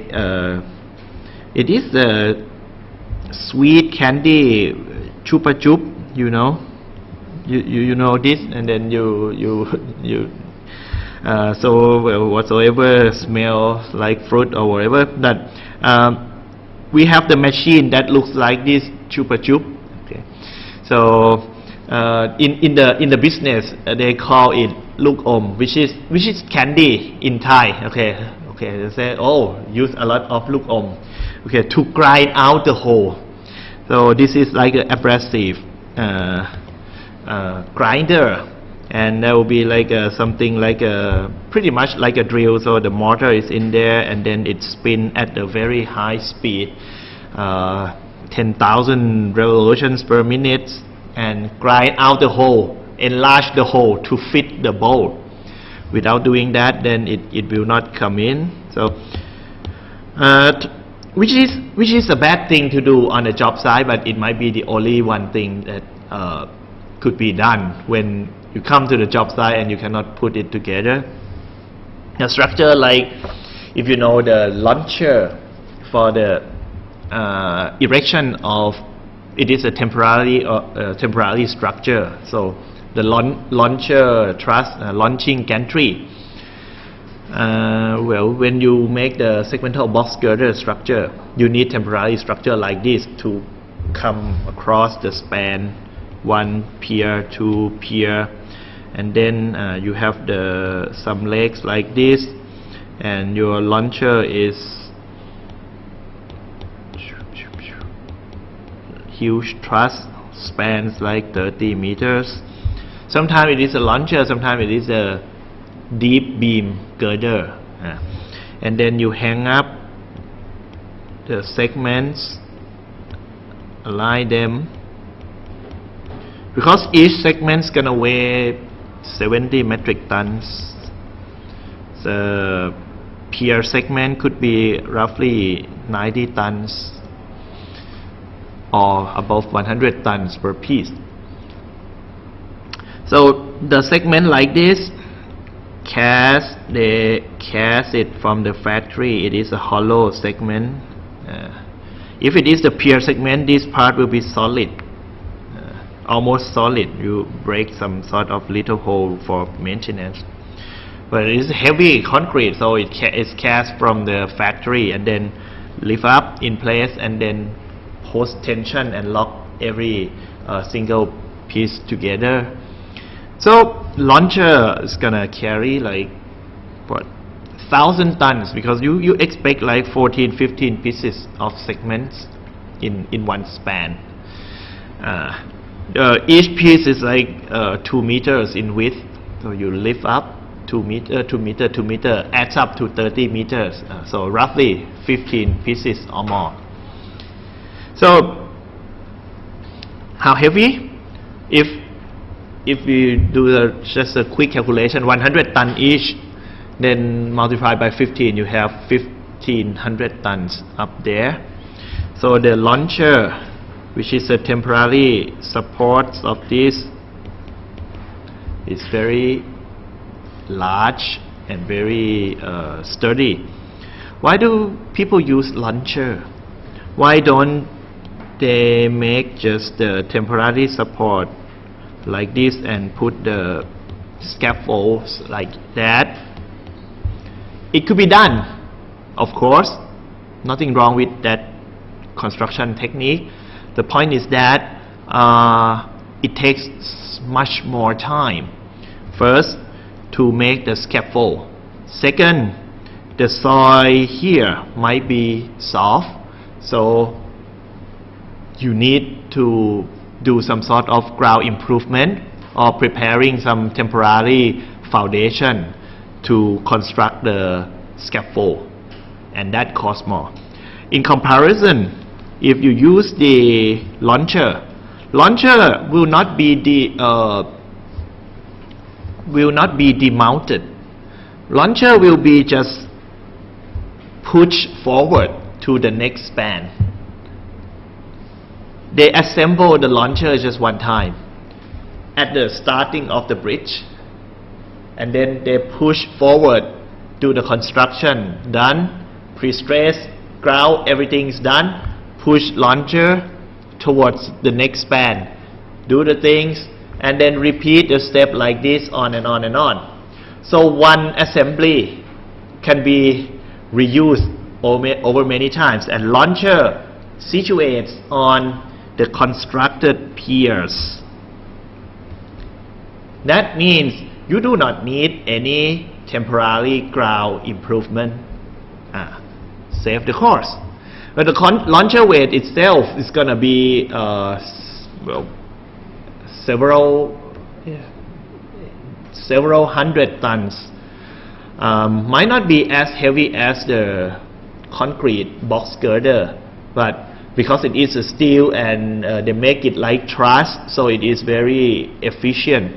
it is the sweet candy chupa chup, you know this, and then so whatsoever smell like fruit or whatever, that we have the machine that looks like this chupa chup. Okay, so in the business they call it look which is candy in Thai. Okay, they say, oh, use a lot of look okay, to grind out the hole. So this is like an abrasive grinder, and there will be like something like pretty much like a drill. So the motor is in there, and then it spins at a very high speed, 10,000 revolutions per minute, and grind out the hole, enlarge the hole to fit the bolt. Without doing that, then it will not come in. So which is a bad thing to do on a job site, but it might be the only one thing that could be done when you come to the job site and you cannot put it together. The structure, like if you know the launcher for the erection of, it is a temporary structure. So the launcher truss, launching gantry. Well, when you make the segmental box girder structure, you need temporary structure like this to come across the span, 1 pier, 2 pier, and then you have some legs like this, and your launcher is huge truss, spans like 30 meters. Sometimes it is a launcher, sometimes it is a deep beam girder, and then you hang up the segments, align them, because each segment is gonna weigh 70 metric tons. The pier segment could be roughly 90 tons or above 100 tons per piece. So the segment like this, they cast it from the factory. It is a hollow segment. If it is the pier segment, this part will be solid, almost solid. You break some sort of little hole for maintenance. But it is heavy concrete, so it is cast from the factory and then lift up in place and then post tension and lock every single piece together. So launcher is gonna carry like what, 1,000 tons, because you expect like 14-15 pieces of segments in one span. Each piece is like 2 meters in width, so you lift up 2 meter adds up to 30 meters, so roughly 15 pieces or more. So how heavy? If we do just a quick calculation, 100 ton each, then multiply by 15, you have 1,500 tons up there. So the launcher, which is the temporary supports of this, is very large and very sturdy. Why do people use launcher? Why don't they make just the temporary support like this and put the scaffolds like that? It could be done, of course, nothing wrong with that construction technique. The point is that it takes much more time. First, to make the scaffold. Second, the soil here might be soft, so you need to do some sort of ground improvement or preparing some temporary foundation to construct the scaffold, and that costs more. In comparison, if you use the launcher will not be demounted. Launcher will be just pushed forward to the next span. They assemble the launcher just one time at the starting of the bridge, and then they push forward to the construction done, pre-stress, ground, everything's done, push launcher towards the next span, do the things, and then repeat the step like this on and on and on. So one assembly can be reused over many times, and launcher situates on the constructed piers. That means you do not need any temporary ground improvement. Save the cost. But the launcher weight itself is going to be several hundred tons. Might not be as heavy as the concrete box girder, but because it is a steel and they make it like truss, so it is very efficient.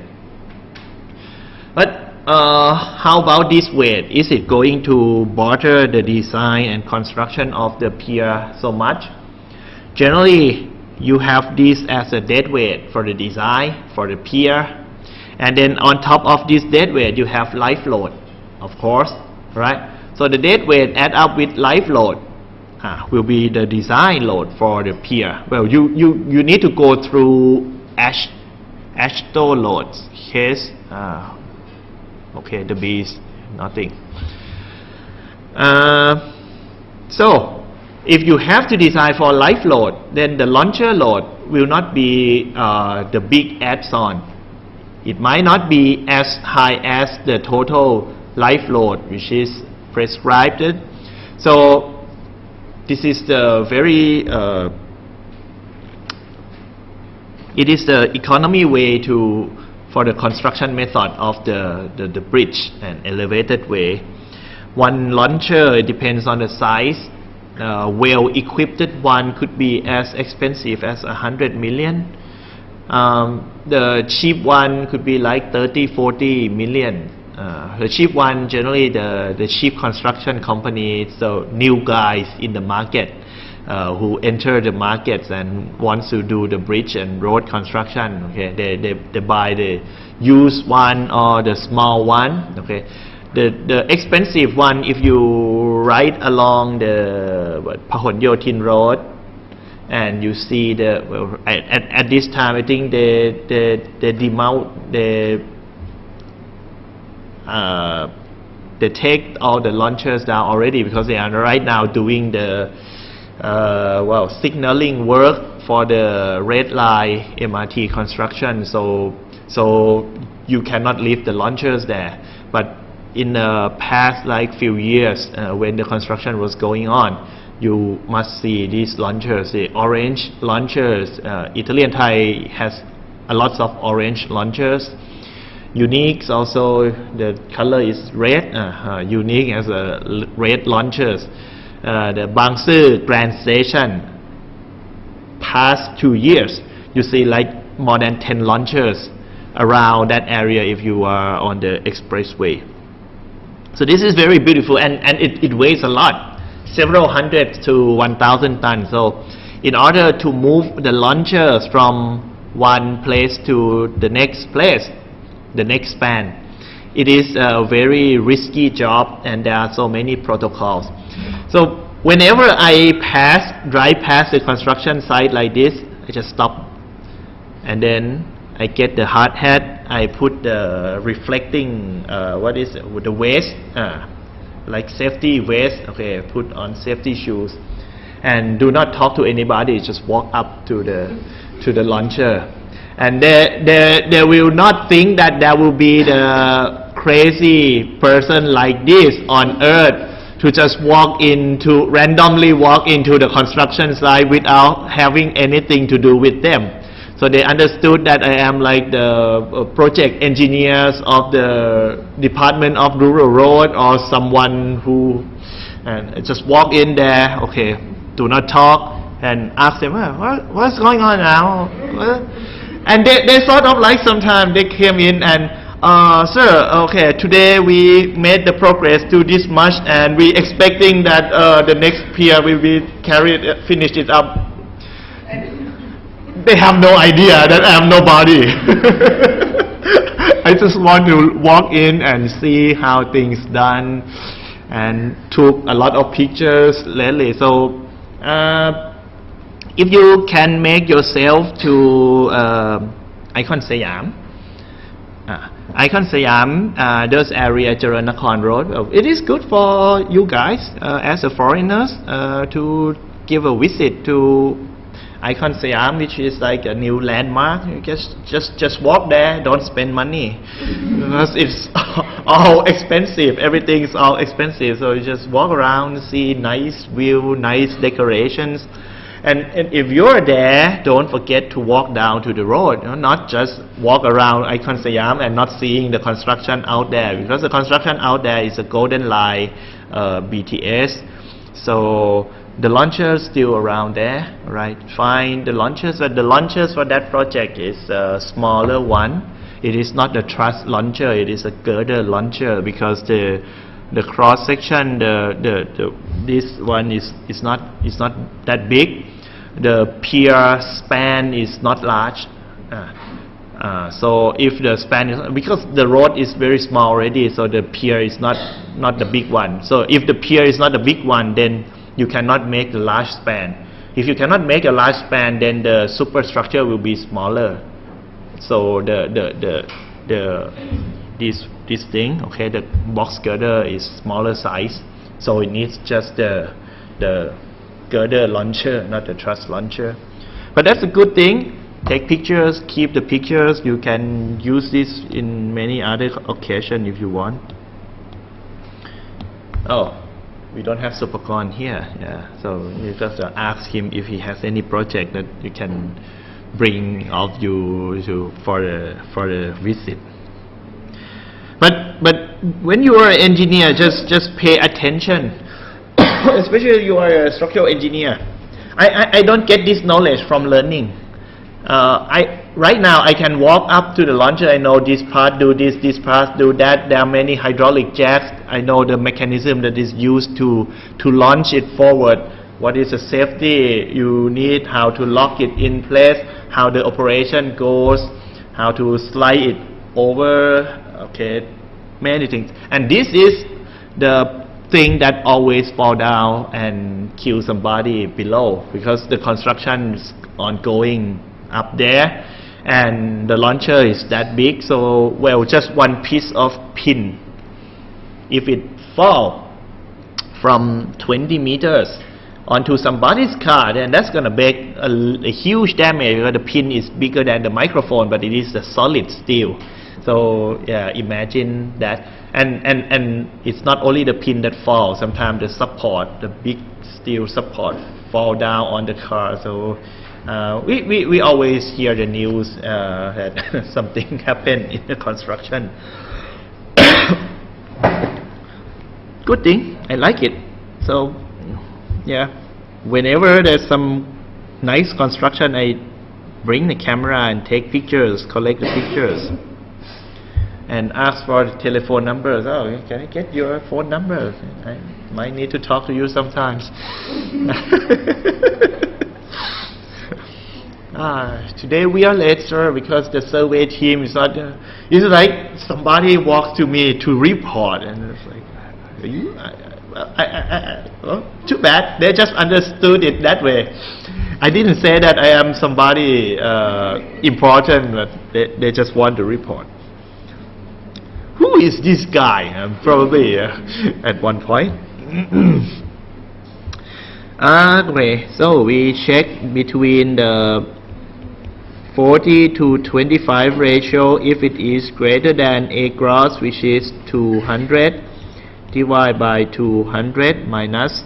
But how about this weight? Is it going to bother the design and construction of the pier so much? Generally, you have this as a dead weight for the design, for the pier, and then on top of this dead weight you have life load, of course, right? So the dead weight add up with life load will be the design load for the pier. Well, you need to go through AASHTO loads. Case okay, the B is nothing. So if you have to design for life load, then the launcher load will not be the big adds-on. It might not be as high as the total life load which is prescribed. So this is the very it is the economy way for the construction method of the bridge and elevated way. One launcher, it depends on the size. Well-equipped one could be as expensive as 100 million. The cheap one could be like 30-40 million. The cheap one, generally the cheap construction company, so new guys in the market who enter the markets and wants to do the bridge and road construction. Okay, they buy the used one or the small one. Okay, the expensive one, if you ride along the Pahonyotin road and you see at this time, I think they take all the launchers down already because they are right now doing the signaling work for the red line MRT construction. So you cannot leave the launchers there. But in the past few years, when the construction was going on, you must see these launchers, the orange launchers. Italy and Thai has a lot of orange launchers. Unique also, the color is red. Unique has red launchers. The Bang Sue Grand Station, past 2 years, you see more than 10 launchers around that area if you are on the expressway. So this is very beautiful, and it weighs a lot, several hundred to 1,000 tons. So in order to move the launchers from one place to the next place, the next span, it is a very risky job, and there are so many protocols. So whenever I drive past the construction site like this, I just stop, and then I get the hard hat. I put the reflecting with the vest, like safety vest. Okay, put on safety shoes, and do not talk to anybody. Just walk up to the launcher, and they will not think that there will be the crazy person like this on earth to just randomly walk into the construction site without having anything to do with them. So they understood that I am like the project engineers of the Department of Rural Road or someone who, and just walk in there. Okay, do not talk, and ask them, what's going on now? And they sort of sometimes they came in and, sir, okay, today we made the progress to this much, and we expecting that the next pier will be finished it up. They have no idea that I am nobody. I just want to walk in and see how things done, and took a lot of pictures lately. So if you can make yourself to Icon Siam, Icon Siam, those area Jaranakon Road, it is good for you guys as a foreigners to give a visit to Icon Siam, which is like a new landmark. You just walk there, don't spend money because it's all expensive. Everything is all expensive. So you just walk around, see nice view, nice decorations. And if you're there, don't forget to walk down to the road. Not just walk around Icon Siam and not seeing the construction out there, because the construction out there is a Golden Line BTS. So the launchers still around there, right? Find the launchers, but the launchers for that project is a smaller one. It is not the truss launcher, it is a girder launcher, because the cross section, this one is not that big. The pier span is not large. So if the span is, because the road is very small already, so the pier is not the big one. So if the pier is not the big one, then you cannot make the large span. If you cannot make a large span, then the superstructure will be smaller. So this thing, okay, the box girder is smaller size, so it needs just the girder launcher, not the truss launcher. But that's a good thing. take pictures, keep the pictures. You can use this in many other occasions if you want. Oh, we don't have Supakon here. Yeah, so you just ask him if he has any project that you can bring all of you to for the visit. But when you are an engineer, just pay attention. Especially you are a structural engineer. I don't get this knowledge from learning. Right now I can walk up to the launcher. I know this part do this part do that. There are many hydraulic jacks. I know the mechanism that is used to launch it forward. What is the safety you need? How to lock it in place? How the operation goes? How to slide it over? Okay, many things. And this is the thing that always fall down and kill somebody below, because the construction is ongoing up there and the launcher is that big. So well, just one piece of pin, if it fall from 20 meters onto somebody's car, then that's gonna make a huge damage, because the pin is bigger than the microphone, but it is a solid steel. So yeah, imagine that. And it's not only the pin that falls. Sometimes the support, the big steel support, fall down on the car. So we always hear the news that something happened in the construction. Good thing, I like it. So yeah, whenever there's some nice construction, I bring the camera and take pictures, collect the pictures, and ask for the telephone numbers. Oh, can I get your phone number? I might need to talk to you sometimes. Today we are late, sir, because the survey team is not. It's like somebody walks to me to report, and it's like, are you? Well, too bad. They just understood it that way. I didn't say that I am somebody important, but they just want to report. Who is this guy? Probably at one point. Okay, so we check between the 40 to 25 ratio. If it is greater than A gross, which is 200, divided by 200 minus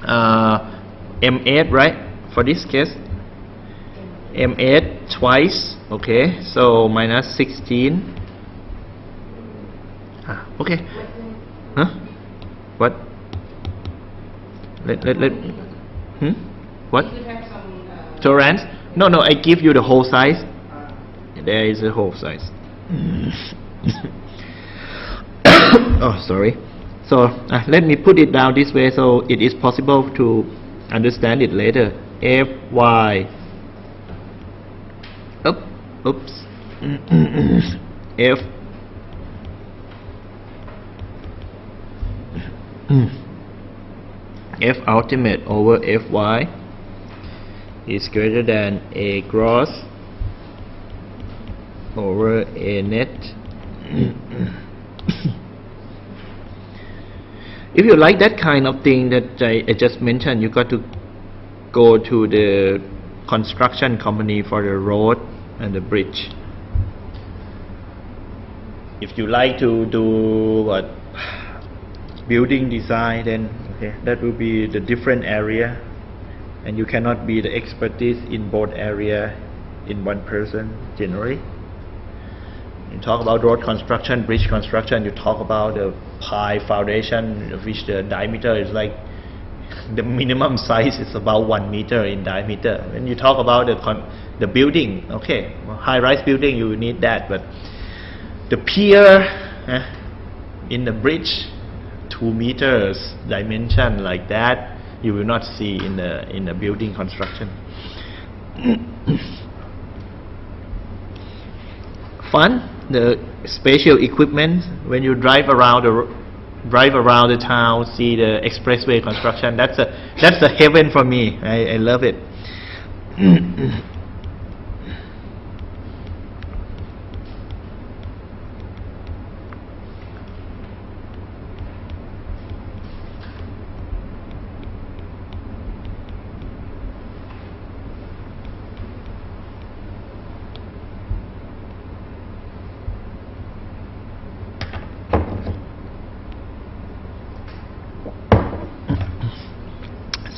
M8, right? For this case, M8 twice. Okay, so minus 16. Okay. Huh? What? Let. What? Tolerance? No, I give you the whole size. There is a whole size. Oh, sorry. So let me put it down this way so it is possible to understand it later. Fy. Oops. F ultimate over Fy is greater than A gross over A net. If you like that kind of thing that I just mentioned, you got to go to the construction company for the road and the bridge. If you like to do what building design, then okay, that will be the different area, and you cannot be the expertise in both area in one person generally. You talk about road construction, bridge construction, you talk about the pipe foundation, of which the diameter is like, the minimum size is about 1 meter in diameter. When you talk about the building, okay, high-rise building, you need that, but the pier in the bridge, 2 meters dimension like that, you will not see in the building construction. Fun, the special equipment when you drive around the town, see the expressway construction. That's a heaven for me. I love it.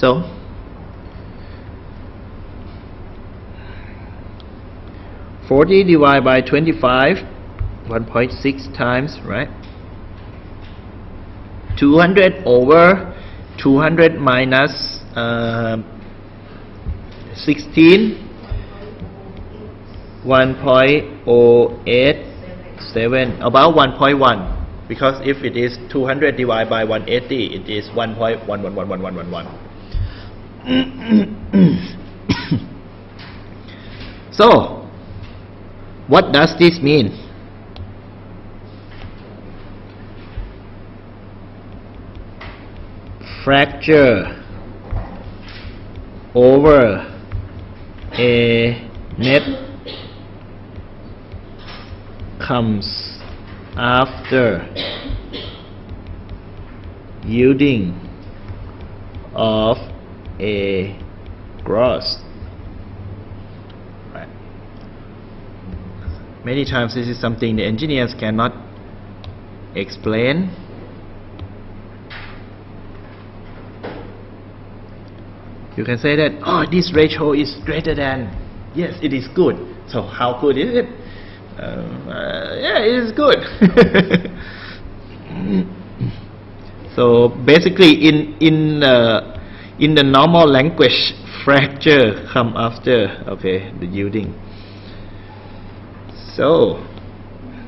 So $40 divided by 25, 1.6 times, right? 200 over 200 minus 16, 1.087, about 1.1, because if it is 200 divided by 180, it is 1.111111. So what does this mean? Fracture over a net comes after yielding of a gross. Right. Many times this is something the engineers cannot explain. You can say that, oh, this ratio is greater than, yes, it is good. So how good is it? Yeah, it is good. So basically, in the normal language, fracture come after, okay, the yielding. So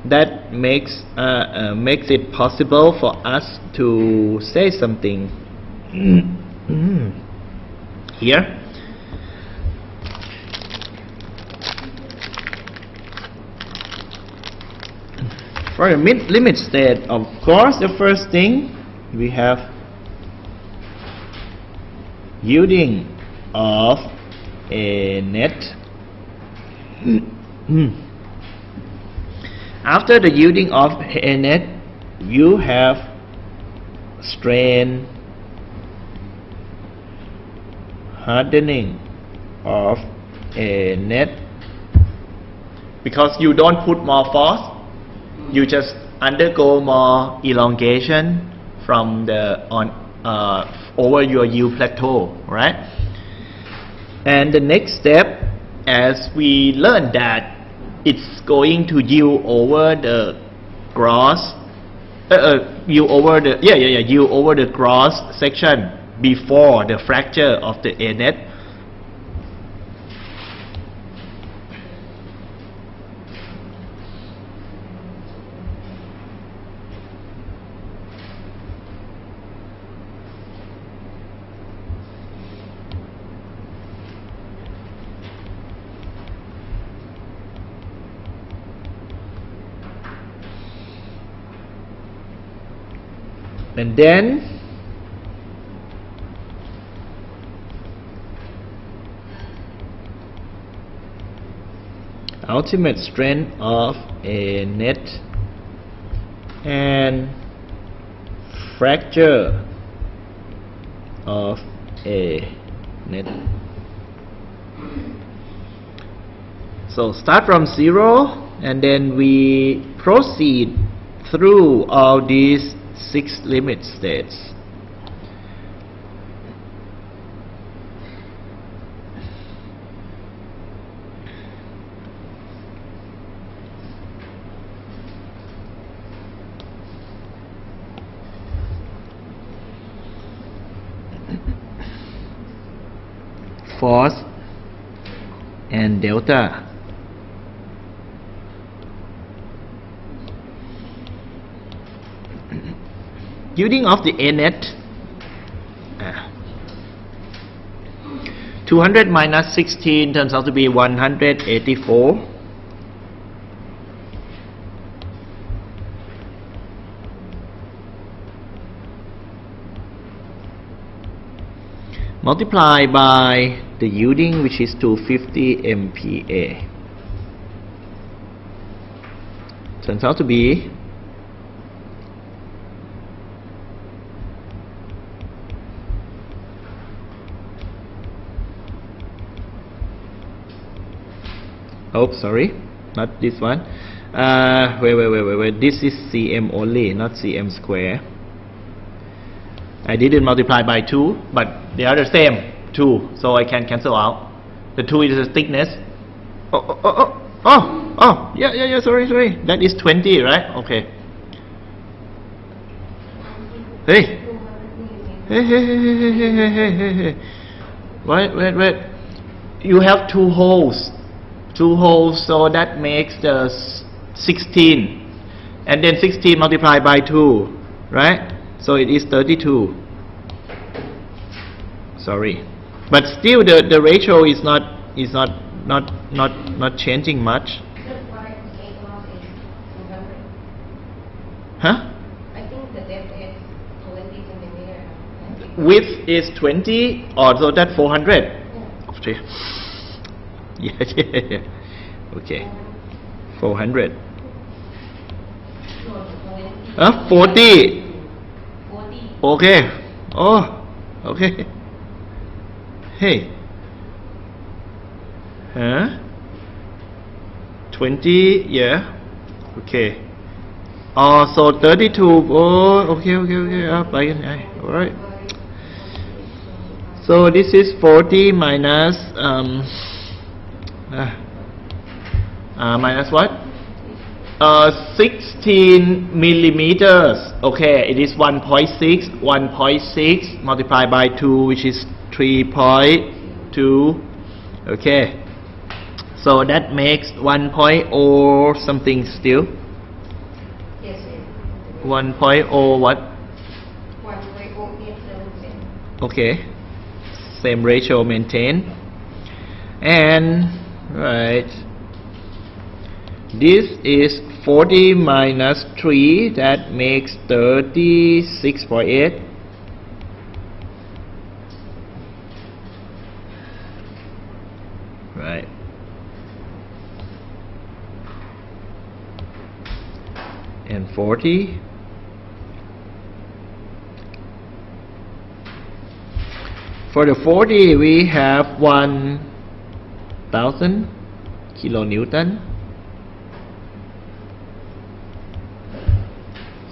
that makes it possible for us to say something here. For a limit state, of course, the first thing we have yielding of a net. After the yielding of a net, you have strain hardening of a net, because you don't put more force, you just undergo more elongation from the over your yield plateau, right? And the next step, as we learned that it's going to yield over the gross, yield over the gross section before the fracture of the A net. And then ultimate strength of a net and fracture of a net. So start from 0, and then we proceed through all these 6 limit states. Force and delta. Yielding of the A net, 200 minus 16 turns out to be 184. Multiply by the yielding, which is 250 MPa. Turns out to be sorry, not this one. Wait. This is cm only, not cm square. I didn't multiply by 2, but they are the same, 2, so I can cancel out. The 2 is the thickness. Yeah, sorry. That is 20, right? Okay. Hey. Wait. You have 2 holes. 2 holes, so that makes the 16. And then 16 multiplied by 2, right? So it is 32. Sorry. But still the ratio is not changing much. Huh? I think the depth is 20 centimeter. Width is 20, so that 400. Yeah. Okay. 400. 40. 40. Okay. Oh, okay. Hey. Huh? 20, yeah. Okay. Oh, so 32. Oh, okay. Alright. So this is 40 minus minus what? 16 millimeters. Okay, it is 1.6. 1.6 multiplied by 2, which is 3.2. Okay. So that makes 1.0 something still. Yes, 1.0 what? 1.087. Okay. Same ratio maintained. And right. This is 40 minus 3, that makes 36.8. Right. And 40. For the 40, we have 1,000 kilonewton.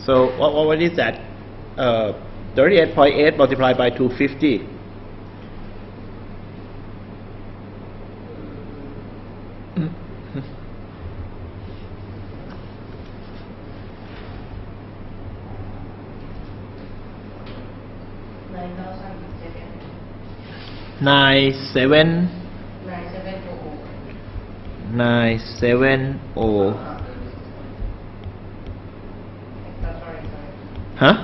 So what is that? 38.8 multiplied by 250. Nine seven. 970. Huh?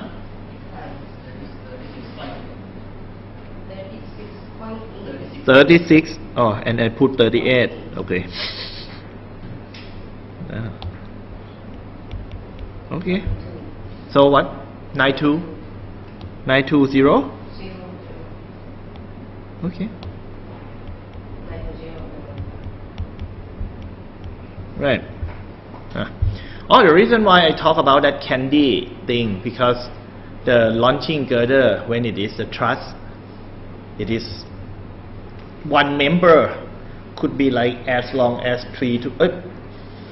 36. Oh, and I put 38. Okay. Okay. So what? 92. 920. Okay. Right. Oh, the reason why I talk about that candy thing, because the launching girder, when it is a truss, it is one member could be like as long as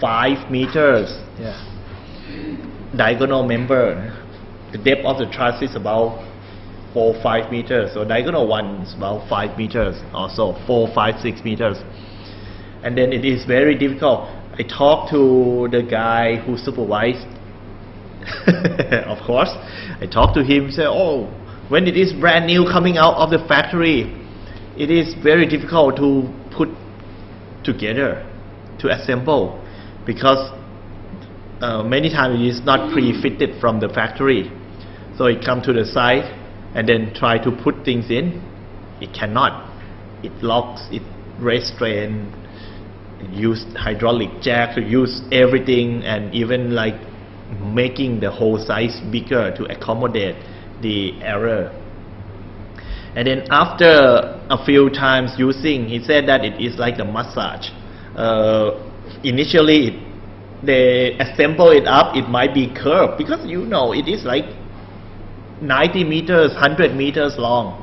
5 meters. Yeah. Diagonal member. The depth of the truss is about 4-5 meters. So diagonal one is about 5 meters, also 4-5-6 meters. And then it is very difficult. I talked to the guy who supervised. Of course, I talked to him. Said, "Oh, when it is brand new coming out of the factory, it is very difficult to put together, to assemble, because many times it is not pre-fitted from the factory. So it comes to the site and then try to put things in. It cannot. It locks. It restrains." Use hydraulic jack to use everything, and even like making the whole size bigger to accommodate the error. And then after a few times using, he said that it is like a massage. Initially they assemble it up, it might be curved, because it is like 90 meters, 100 meters long.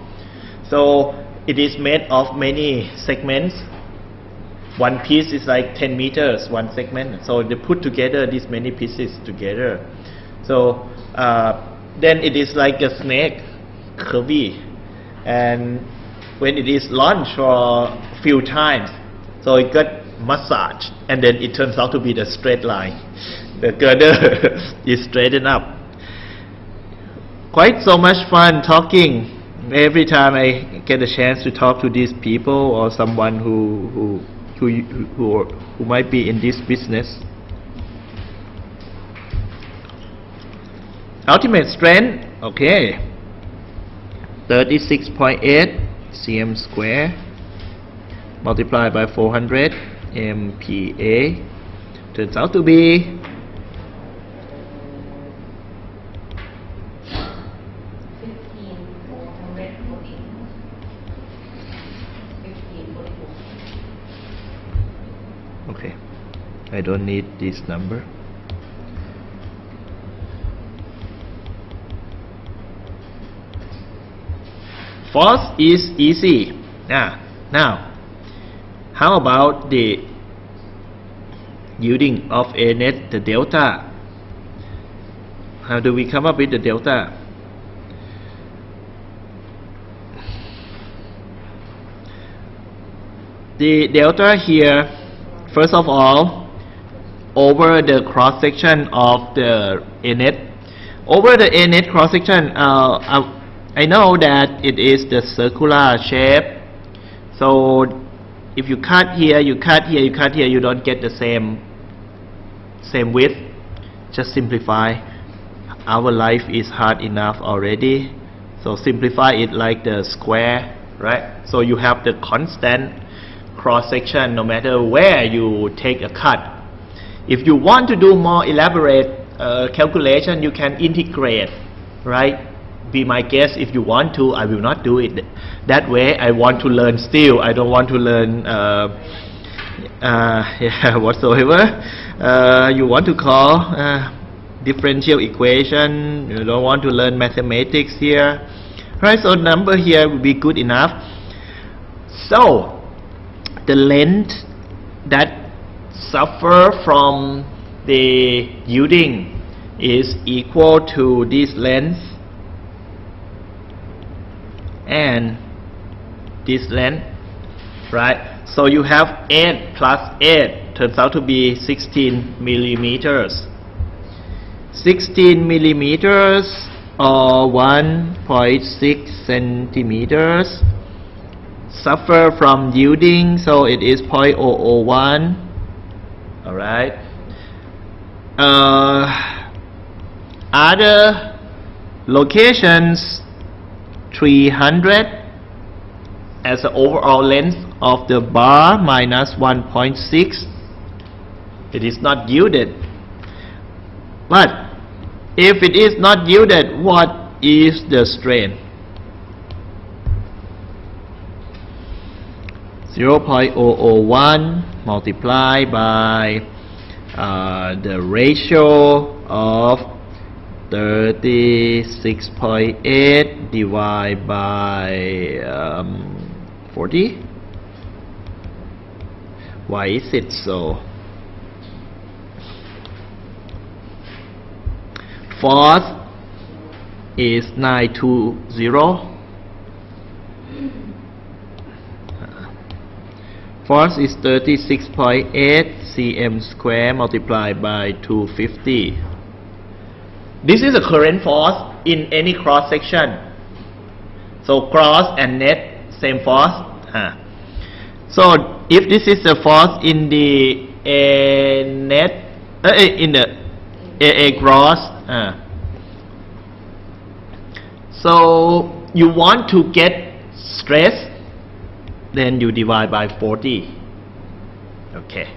So it is made of many segments. One piece is like 10 meters, one segment. So they put together these many pieces together. So then it is like a snake. curvy, and when it is launched for a few times, so it got massaged, and then it turns out to be the straight line. The girder is straightened up. Quite so much fun talking. Every time I get a chance to talk to these people or someone who might be in this business. Ultimate strength, okay, 36.8 cm square multiplied by 400 MPa turns out to be 15,440. okay. I don't need this number. Force is easy. Now, how about the yielding of A net, the delta? How do we come up with the delta? The delta here, first of all, over the cross section of the A net. Over the A net cross section, I know that it is the circular shape, so if you cut here, you cut here, you cut here, you don't get the same width. Just simplify. Our life is hard enough already, so simplify it like the square, right? So you have the constant cross section no matter where you take a cut. If you want to do more elaborate calculation, you can integrate, right? Be my guest if you want to. I will not do it that way. I want to learn still. I don't want to learn whatsoever you want to call differential equation. You don't want to learn mathematics here, right? So number here will be good enough. So the length that suffer from the yielding is equal to this length and this length, right? So you have 8 plus 8 turns out to be 16 millimeters. 16 millimeters or 1.6 centimeters suffer from yielding, so it is 0.001. Alright. Other locations, 300 as the overall length of the bar minus 1.6. It is not yielded. But if it is not yielded, what is the strain? 0.001 multiplied by the ratio of 36.8 divided by 40. Why is it so? Force is 920. Force is 36.8 cm square multiplied by 250. This is the current force in any cross section. So cross and net, same force. So if this is the force in the A net, in the A cross, so you want to get stress, then you divide by 40. Okay.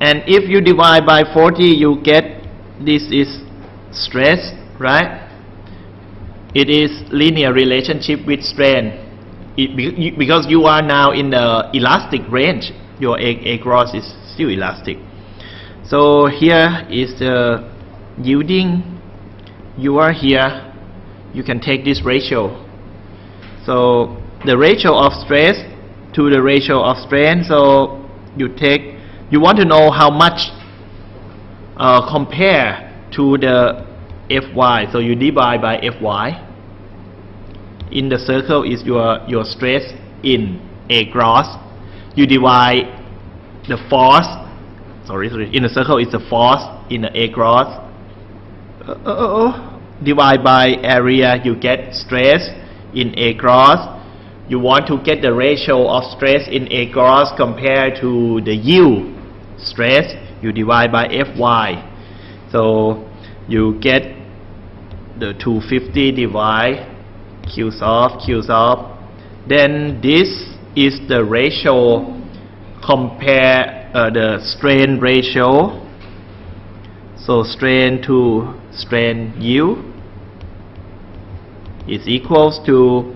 And if you divide by 40, you get this is stress, right? It is linear relationship with strain. Because you are now in the elastic range, your A cross is still elastic. So here is the yielding. You are here. You can take this ratio. So the ratio of stress to the ratio of strain. So you want to know how much compare to the Fy. So you divide by Fy. in the circle is your stress in A gross. You divide the force, sorry, in the circle is the force in the A gross. Divide by area, you get stress in A gross. You want to get the ratio of stress in A gross compared to the yield stress, you divide by Fy. So you get the 250 divide Q soft. Then this is the ratio, compare the strain ratio. So strain to strain yield is equals to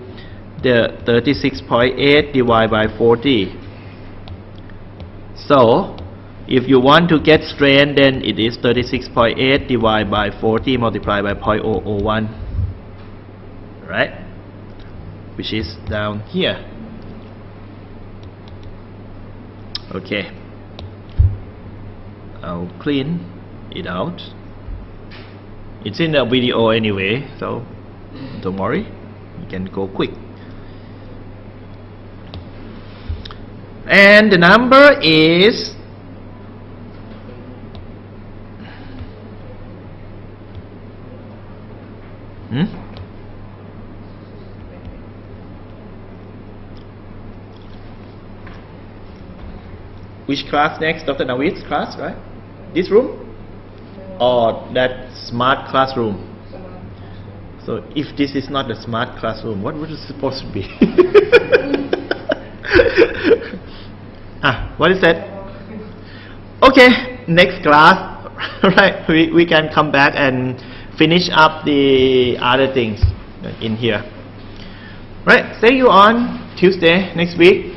the 36.8 divided by 40. So if you want to get strain, then it is 36.8 divided by 40 multiplied by 0.001, right? Which is down here. Okay, I'll clean it out. It's in the video anyway, so don't worry, you can go quick. And the number is which class next? Dr. Navid's class, right? This room? Or that smart classroom? So if this is not the smart classroom, what was it supposed to be? What is that? Okay, next class. Right, we can come back and finish up the other things in here. Right, see you on Tuesday next week.